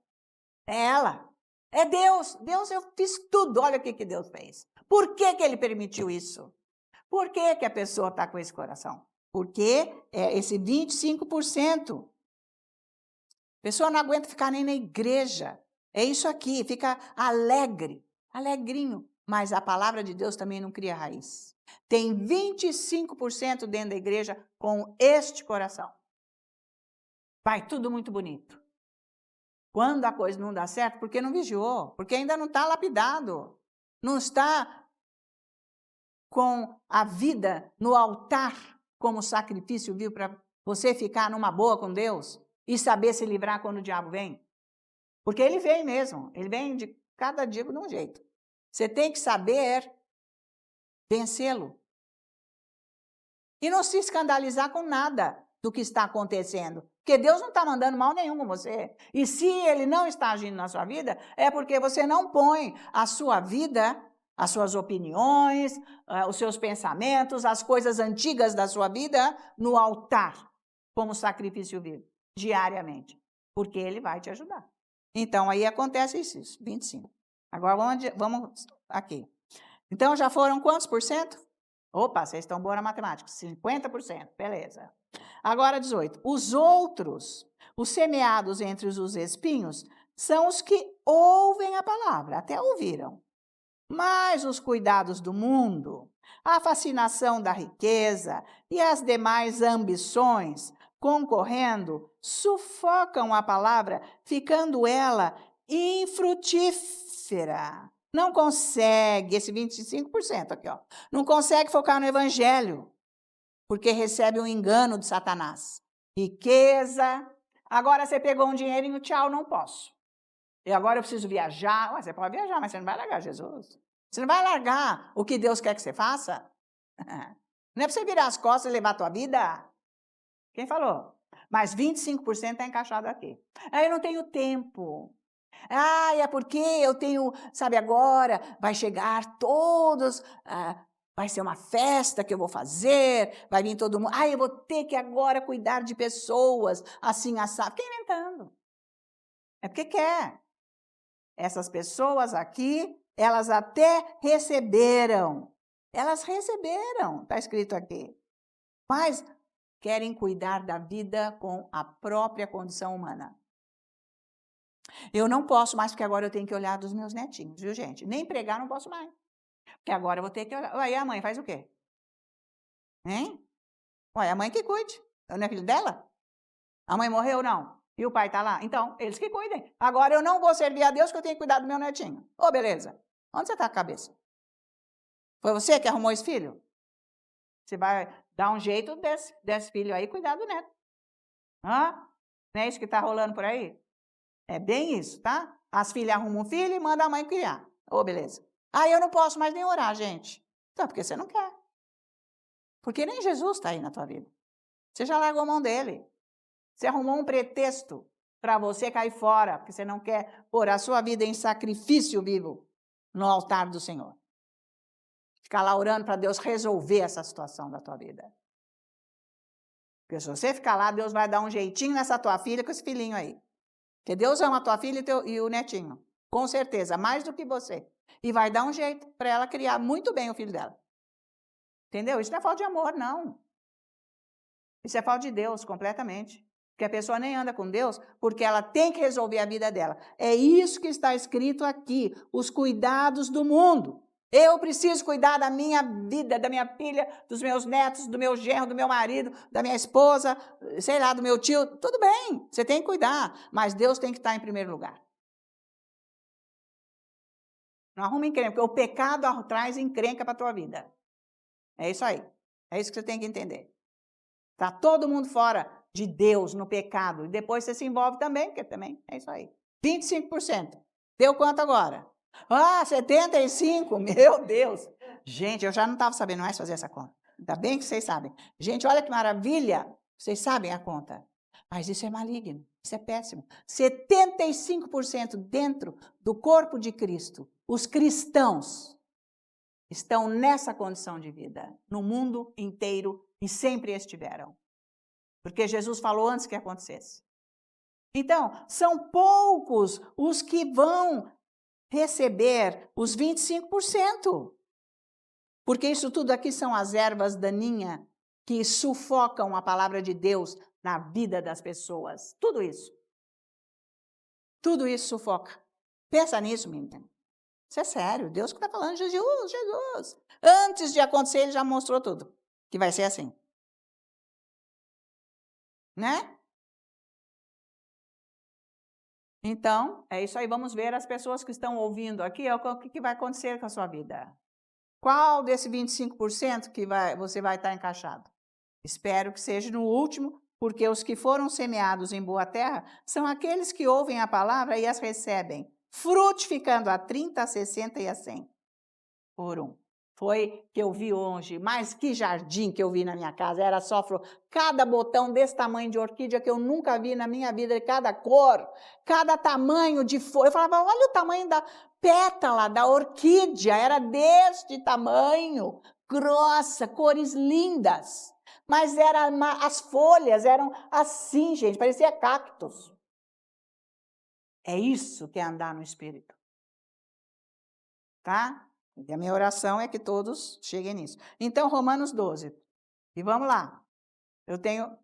É ela. É Deus. Deus, eu fiz tudo. Olha o que Deus fez. Por que Ele permitiu isso? Por que a pessoa está com esse coração? Porque é esse 25%. A pessoa não aguenta ficar nem na igreja. É isso aqui, fica alegre, alegrinho. Mas a palavra de Deus também não cria raiz. Tem 25% dentro da igreja com este coração. Vai tudo muito bonito. Quando a coisa não dá certo, porque não vigiou, porque ainda não está lapidado, não está com a vida no altar como sacrifício vivo para você ficar numa boa com Deus e saber se livrar quando o diabo vem. Porque ele vem mesmo, ele vem de cada dia de um jeito. Você tem que saber vencê-lo. E não se escandalizar com nada do que está acontecendo. Porque Deus não está mandando mal nenhum com você. E se Ele não está agindo na sua vida, é porque você não põe a sua vida, as suas opiniões, os seus pensamentos, as coisas antigas da sua vida no altar, como sacrifício vivo, diariamente. Porque Ele vai te ajudar. Então, aí acontece isso, 25. Agora, vamos aqui. Então, já foram quantos por cento? Opa, vocês estão boa na matemática. 50%, beleza. Agora, 18. Os outros, os semeados entre os espinhos, são os que ouvem a palavra, até ouviram. Mas os cuidados do mundo, a fascinação da riqueza e as demais ambições, concorrendo, sufocam a palavra, ficando ela infrutífera. Não consegue, esse 25% aqui, ó, não consegue focar no evangelho, porque recebe um engano de Satanás. Riqueza, agora você pegou um dinheirinho, tchau, não posso. E agora eu preciso viajar. Ué, você pode viajar, mas você não vai largar Jesus. Você não vai largar o que Deus quer que você faça. Não é para você virar as costas e levar a tua vida. Quem falou? Mas 25% está encaixado aqui. Aí eu não tenho tempo. Ah, é porque eu tenho, sabe, agora vai chegar todos, vai ser uma festa que eu vou fazer, vai vir todo mundo. Ah, eu vou ter que agora cuidar de pessoas, assim, assado. Fica inventando. É porque quer. Essas pessoas aqui, elas até receberam. Elas receberam, está escrito aqui. Mas querem cuidar da vida com a própria condição humana. Eu não posso mais, porque agora eu tenho que olhar dos meus netinhos, viu, gente? Nem pregar não posso mais. Porque agora eu vou ter que olhar. Aí a mãe faz o quê? Hein? Ué, a mãe que cuide. Eu não é filho dela? A mãe morreu ou não? E o pai está lá? Então, eles que cuidem. Agora eu não vou servir a Deus, que eu tenho que cuidar do meu netinho. Ô, beleza. Onde você está com a cabeça? Foi você que arrumou esse filho? Você vai dar um jeito desse filho aí cuidar do neto. Hã? Não é isso que está rolando por aí? É bem isso, tá? As filhas arrumam um filho e mandam a mãe criar. Ô, beleza. Aí eu não posso mais nem orar, gente. Então, porque você não quer. Porque nem Jesus está aí na tua vida. Você já largou a mão dele. Você arrumou um pretexto para você cair fora, porque você não quer pôr a sua vida em sacrifício vivo no altar do Senhor. Ficar lá orando para Deus resolver essa situação da tua vida. Porque se você ficar lá, Deus vai dar um jeitinho nessa tua filha com esse filhinho aí. Porque Deus ama a tua filha e o netinho. Com certeza, mais do que você. E vai dar um jeito para ela criar muito bem o filho dela. Entendeu? Isso não é falta de amor, não. Isso é falta de Deus, completamente. Porque a pessoa nem anda com Deus porque ela tem que resolver a vida dela. É isso que está escrito aqui, os cuidados do mundo. Eu preciso cuidar da minha vida, da minha filha, dos meus netos, do meu genro, do meu marido, da minha esposa, sei lá, do meu tio. Tudo bem, você tem que cuidar, mas Deus tem que estar em primeiro lugar. Não arruma encrenca, porque o pecado traz encrenca para a tua vida. É isso aí. É isso que você tem que entender. Está todo mundo fora de Deus no pecado. E depois você se envolve também, porque também é isso aí. 25%. Deu quanto agora? 75%. Meu Deus. Gente, eu já não estava sabendo mais fazer essa conta. Ainda bem que vocês sabem. Gente, olha que maravilha. Vocês sabem a conta. Mas isso é maligno. Isso é péssimo. 75% dentro do corpo de Cristo. Os cristãos estão nessa condição de vida. No mundo inteiro. E sempre estiveram. Porque Jesus falou antes que acontecesse. Então, são poucos os que vão receber os 25%. Porque isso tudo aqui são as ervas daninhas que sufocam a palavra de Deus na vida das pessoas. Tudo isso. Tudo isso sufoca. Pensa nisso, menina. Isso é sério. Deus que está falando, Jesus, Jesus. Antes de acontecer, ele já mostrou tudo. Que vai ser assim. Né? Então, é isso aí. Vamos ver as pessoas que estão ouvindo aqui, o que vai acontecer com a sua vida. Qual desse 25% que você vai estar encaixado? Espero que seja no último, porque os que foram semeados em boa terra são aqueles que ouvem a palavra e as recebem, frutificando a 30, a 60 e a 100 por um. Foi que eu vi hoje, mas que jardim que eu vi na minha casa, era só flor. Cada botão desse tamanho de orquídea que eu nunca vi na minha vida, cada cor, cada tamanho de flor. Eu falava, olha o tamanho da pétala da orquídea, era deste tamanho, grossa, cores lindas. Mas as folhas eram assim, gente, parecia cactos. É isso que é andar no Espírito. Tá? E a minha oração é que todos cheguem nisso. Então, Romanos 12. E vamos lá. Eu tenho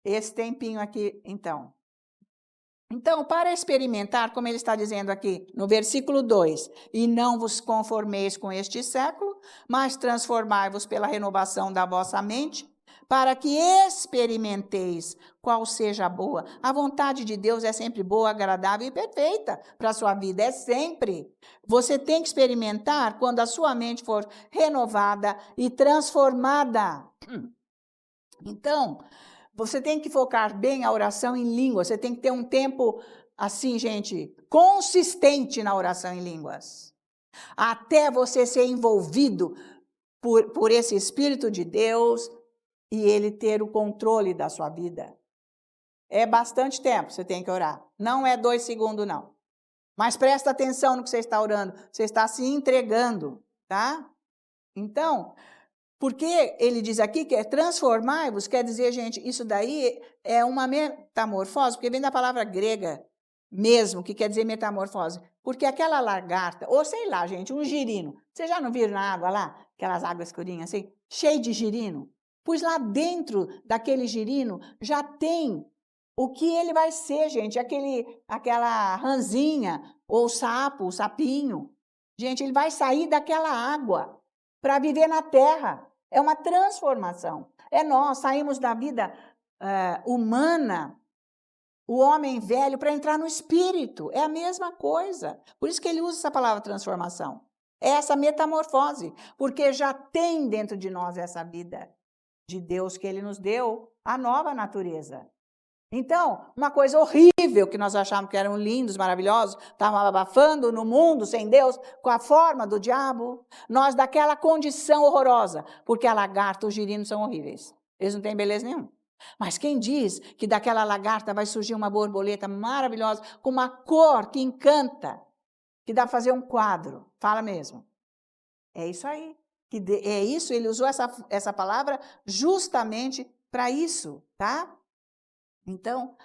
esse tempinho aqui, então. Então, para experimentar, como ele está dizendo aqui no versículo 2, e não vos conformeis com este século, mas transformai-vos pela renovação da vossa mente, para que experimenteis qual seja a boa. A vontade de Deus é sempre boa, agradável e perfeita para a sua vida, é sempre. Você tem que experimentar quando a sua mente for renovada e transformada. Então, você tem que focar bem a oração em línguas, você tem que ter um tempo, assim, gente, consistente na oração em línguas. Até você ser envolvido por esse Espírito de Deus e ele ter o controle da sua vida. É bastante tempo você tem que orar. Não é 2 segundos, não. Mas presta atenção no que você está orando. Você está se entregando, tá? Então, porque ele diz aqui que é transformar-vos, quer dizer, gente, isso daí é uma metamorfose, porque vem da palavra grega mesmo, que quer dizer metamorfose. Porque aquela lagarta, ou sei lá, gente, um girino. Vocês já não viram na água lá? Aquelas águas escurinhas assim, cheio de girino? Pois lá dentro daquele girino já tem o que ele vai ser, gente, aquela ranzinha, ou sapo, o sapinho. Gente, ele vai sair daquela água para viver na terra. É uma transformação. É nós saímos da vida humana, o homem velho, para entrar no espírito. É a mesma coisa. Por isso que ele usa essa palavra transformação. É essa metamorfose, porque já tem dentro de nós essa vida de Deus que ele nos deu, a nova natureza. Então, uma coisa horrível que nós achávamos que eram lindos, maravilhosos, estavam abafando no mundo sem Deus, com a forma do diabo, nós daquela condição horrorosa, porque a lagarta, os girinos são horríveis. Eles não têm beleza nenhuma. Mas quem diz que daquela lagarta vai surgir uma borboleta maravilhosa, com uma cor que encanta, que dá para fazer um quadro? Fala mesmo. É isso aí. É isso, ele usou essa palavra justamente para isso, tá? Então,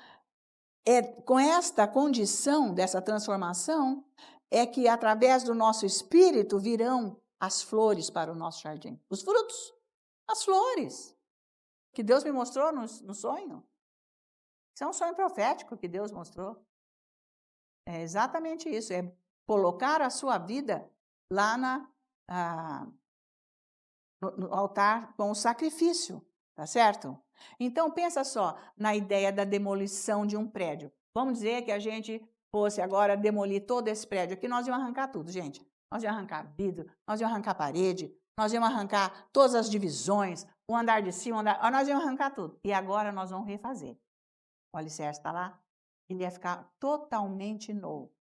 com esta condição dessa transformação, é que através do nosso espírito virão as flores para o nosso jardim. Os frutos, as flores, que Deus me mostrou no sonho. Isso é um sonho profético que Deus mostrou. É exatamente isso, é colocar a sua vida lá no altar com o sacrifício, tá certo? Então, pensa só na ideia da demolição de um prédio. Vamos dizer que a gente fosse agora demolir todo esse prédio aqui, nós íamos arrancar tudo, gente. Nós íamos arrancar vidro, nós íamos arrancar parede, nós íamos arrancar todas as divisões, o andar de cima, nós íamos arrancar tudo. E agora nós vamos refazer. O alicerce está lá, ele ia ficar totalmente novo.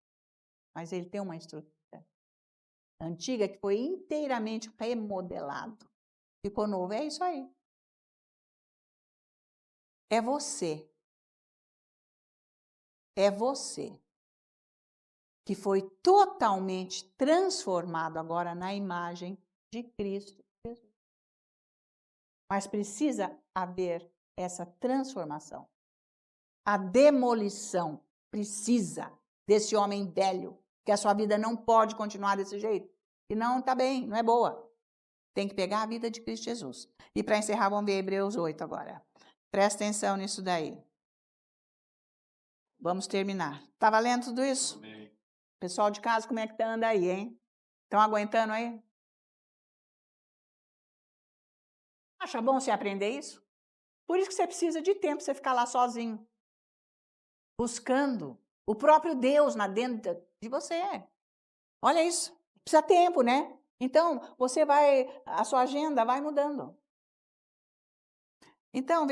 Mas ele tem uma estrutura antiga que foi inteiramente remodelado. Ficou novo, é isso aí. É você. É você que foi totalmente transformado agora na imagem de Cristo Jesus. Mas precisa haver essa transformação. A demolição precisa desse homem velho que a sua vida não pode continuar desse jeito, e não está bem, não é boa. Tem que pegar a vida de Cristo Jesus. E para encerrar, vamos ver Hebreus 8 agora. Presta atenção nisso daí. Vamos terminar. Está valendo tudo isso? Amém. Pessoal de casa, como é que anda aí, hein? Estão aguentando aí? Acha bom você aprender isso? Por isso que você precisa de tempo para você ficar lá sozinho, buscando o próprio Deus dentro de você. Olha isso. Precisa tempo, né? Então, a sua agenda vai mudando. Então,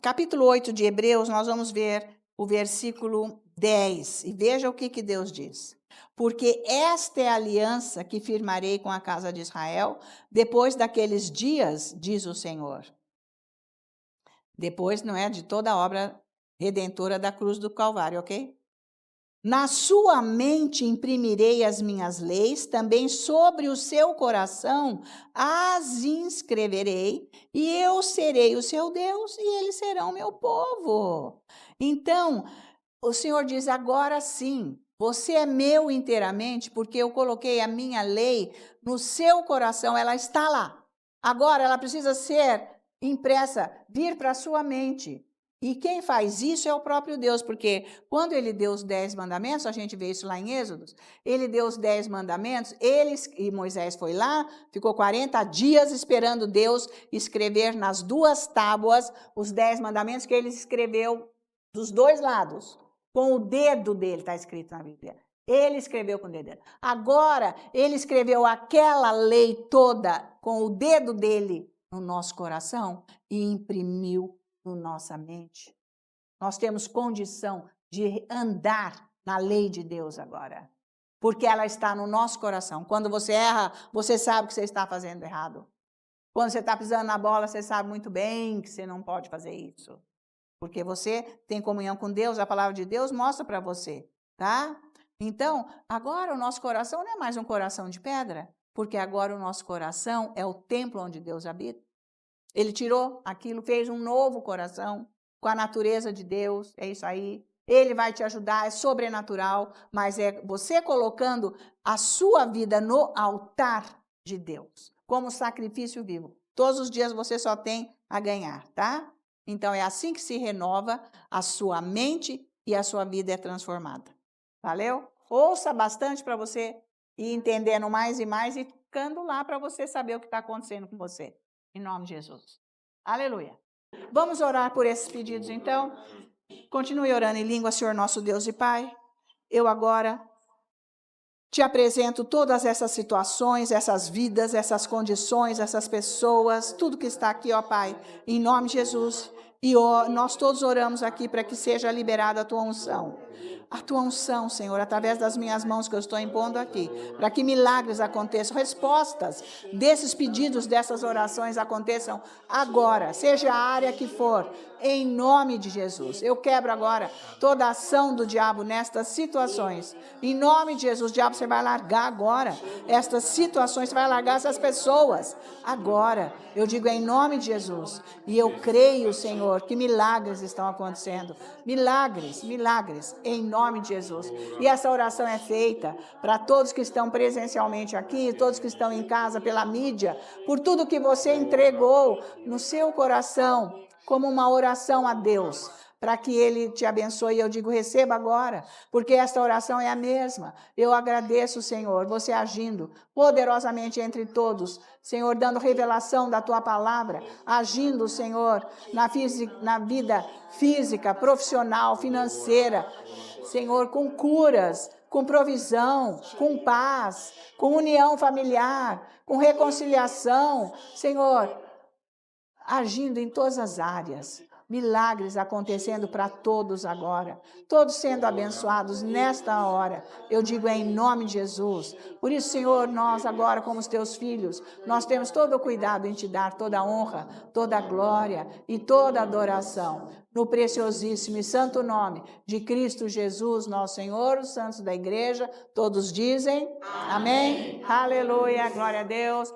capítulo 8 de Hebreus, nós vamos ver o versículo 10. E veja o que Deus diz. Porque esta é a aliança que firmarei com a casa de Israel depois daqueles dias, diz o Senhor. Depois, não é de toda a obra redentora da cruz do Calvário, ok? Na sua mente imprimirei as minhas leis, também sobre o seu coração as inscreverei, e eu serei o seu Deus, e eles serão meu povo. Então, o Senhor diz, agora sim, você é meu inteiramente, porque eu coloquei a minha lei no seu coração, ela está lá. Agora, ela precisa ser impressa, vir para a sua mente. E quem faz isso é o próprio Deus, porque quando ele deu os 10 mandamentos, a gente vê isso lá em Êxodos, ele deu os 10 mandamentos, e Moisés foi lá, ficou 40 dias esperando Deus escrever nas 2 tábuas os 10 mandamentos que ele escreveu dos 2 lados, com o dedo dele, está escrito na Bíblia. Ele escreveu com o dedo dele. Agora, ele escreveu aquela lei toda com o dedo dele no nosso coração e imprimiu na nossa mente. Nós temos condição de andar na lei de Deus agora, porque ela está no nosso coração. Quando você erra, você sabe que você está fazendo errado. Quando você está pisando na bola, você sabe muito bem que você não pode fazer isso, porque você tem comunhão com Deus, a palavra de Deus mostra para você, tá? Então, agora o nosso coração não é mais um coração de pedra, porque agora o nosso coração é o templo onde Deus habita. Ele tirou aquilo, fez um novo coração com a natureza de Deus, é isso aí. Ele vai te ajudar, é sobrenatural, mas é você colocando a sua vida no altar de Deus, como sacrifício vivo. Todos os dias você só tem a ganhar, tá? Então é assim que se renova a sua mente e a sua vida é transformada. Valeu? Ouça bastante para você ir entendendo mais e mais e ficando lá para você saber o que está acontecendo com você. Em nome de Jesus. Aleluia. Vamos orar por esses pedidos, então. Continue orando em língua, Senhor nosso Deus e Pai. Eu agora te apresento todas essas situações, essas vidas, essas condições, essas pessoas, tudo que está aqui, ó Pai, em nome de Jesus. E nós todos oramos aqui para que seja liberada a tua unção. A tua unção, Senhor, através das minhas mãos que eu estou impondo aqui, para que milagres aconteçam, respostas desses pedidos, dessas orações aconteçam agora, seja a área que for, em nome de Jesus. Eu quebro agora toda a ação do diabo nestas situações. Em nome de Jesus, diabo, você vai largar agora estas situações, você vai largar essas pessoas agora. Eu digo em nome de Jesus. E eu creio, Senhor, que milagres estão acontecendo. Milagres, milagres, em nome de Jesus. E essa oração é feita para todos que estão presencialmente aqui, todos que estão em casa pela mídia, por tudo que você entregou no seu coração como uma oração a Deus, para que Ele te abençoe. Eu digo, receba agora, porque esta oração é a mesma. Eu agradeço, Senhor, você agindo poderosamente entre todos, Senhor, dando revelação da Tua palavra, agindo, Senhor, na vida física, profissional, financeira, Senhor, com curas, com provisão, com paz, com união familiar, com reconciliação, Senhor, agindo em todas as áreas, milagres acontecendo para todos agora, todos sendo abençoados nesta hora, eu digo em nome de Jesus. Por isso, Senhor, nós agora como os teus filhos, nós temos todo o cuidado em te dar toda a honra, toda a glória e toda a adoração, no preciosíssimo e santo nome de Cristo Jesus, nosso Senhor, os santos da igreja, todos dizem amém. Aleluia, glória a Deus.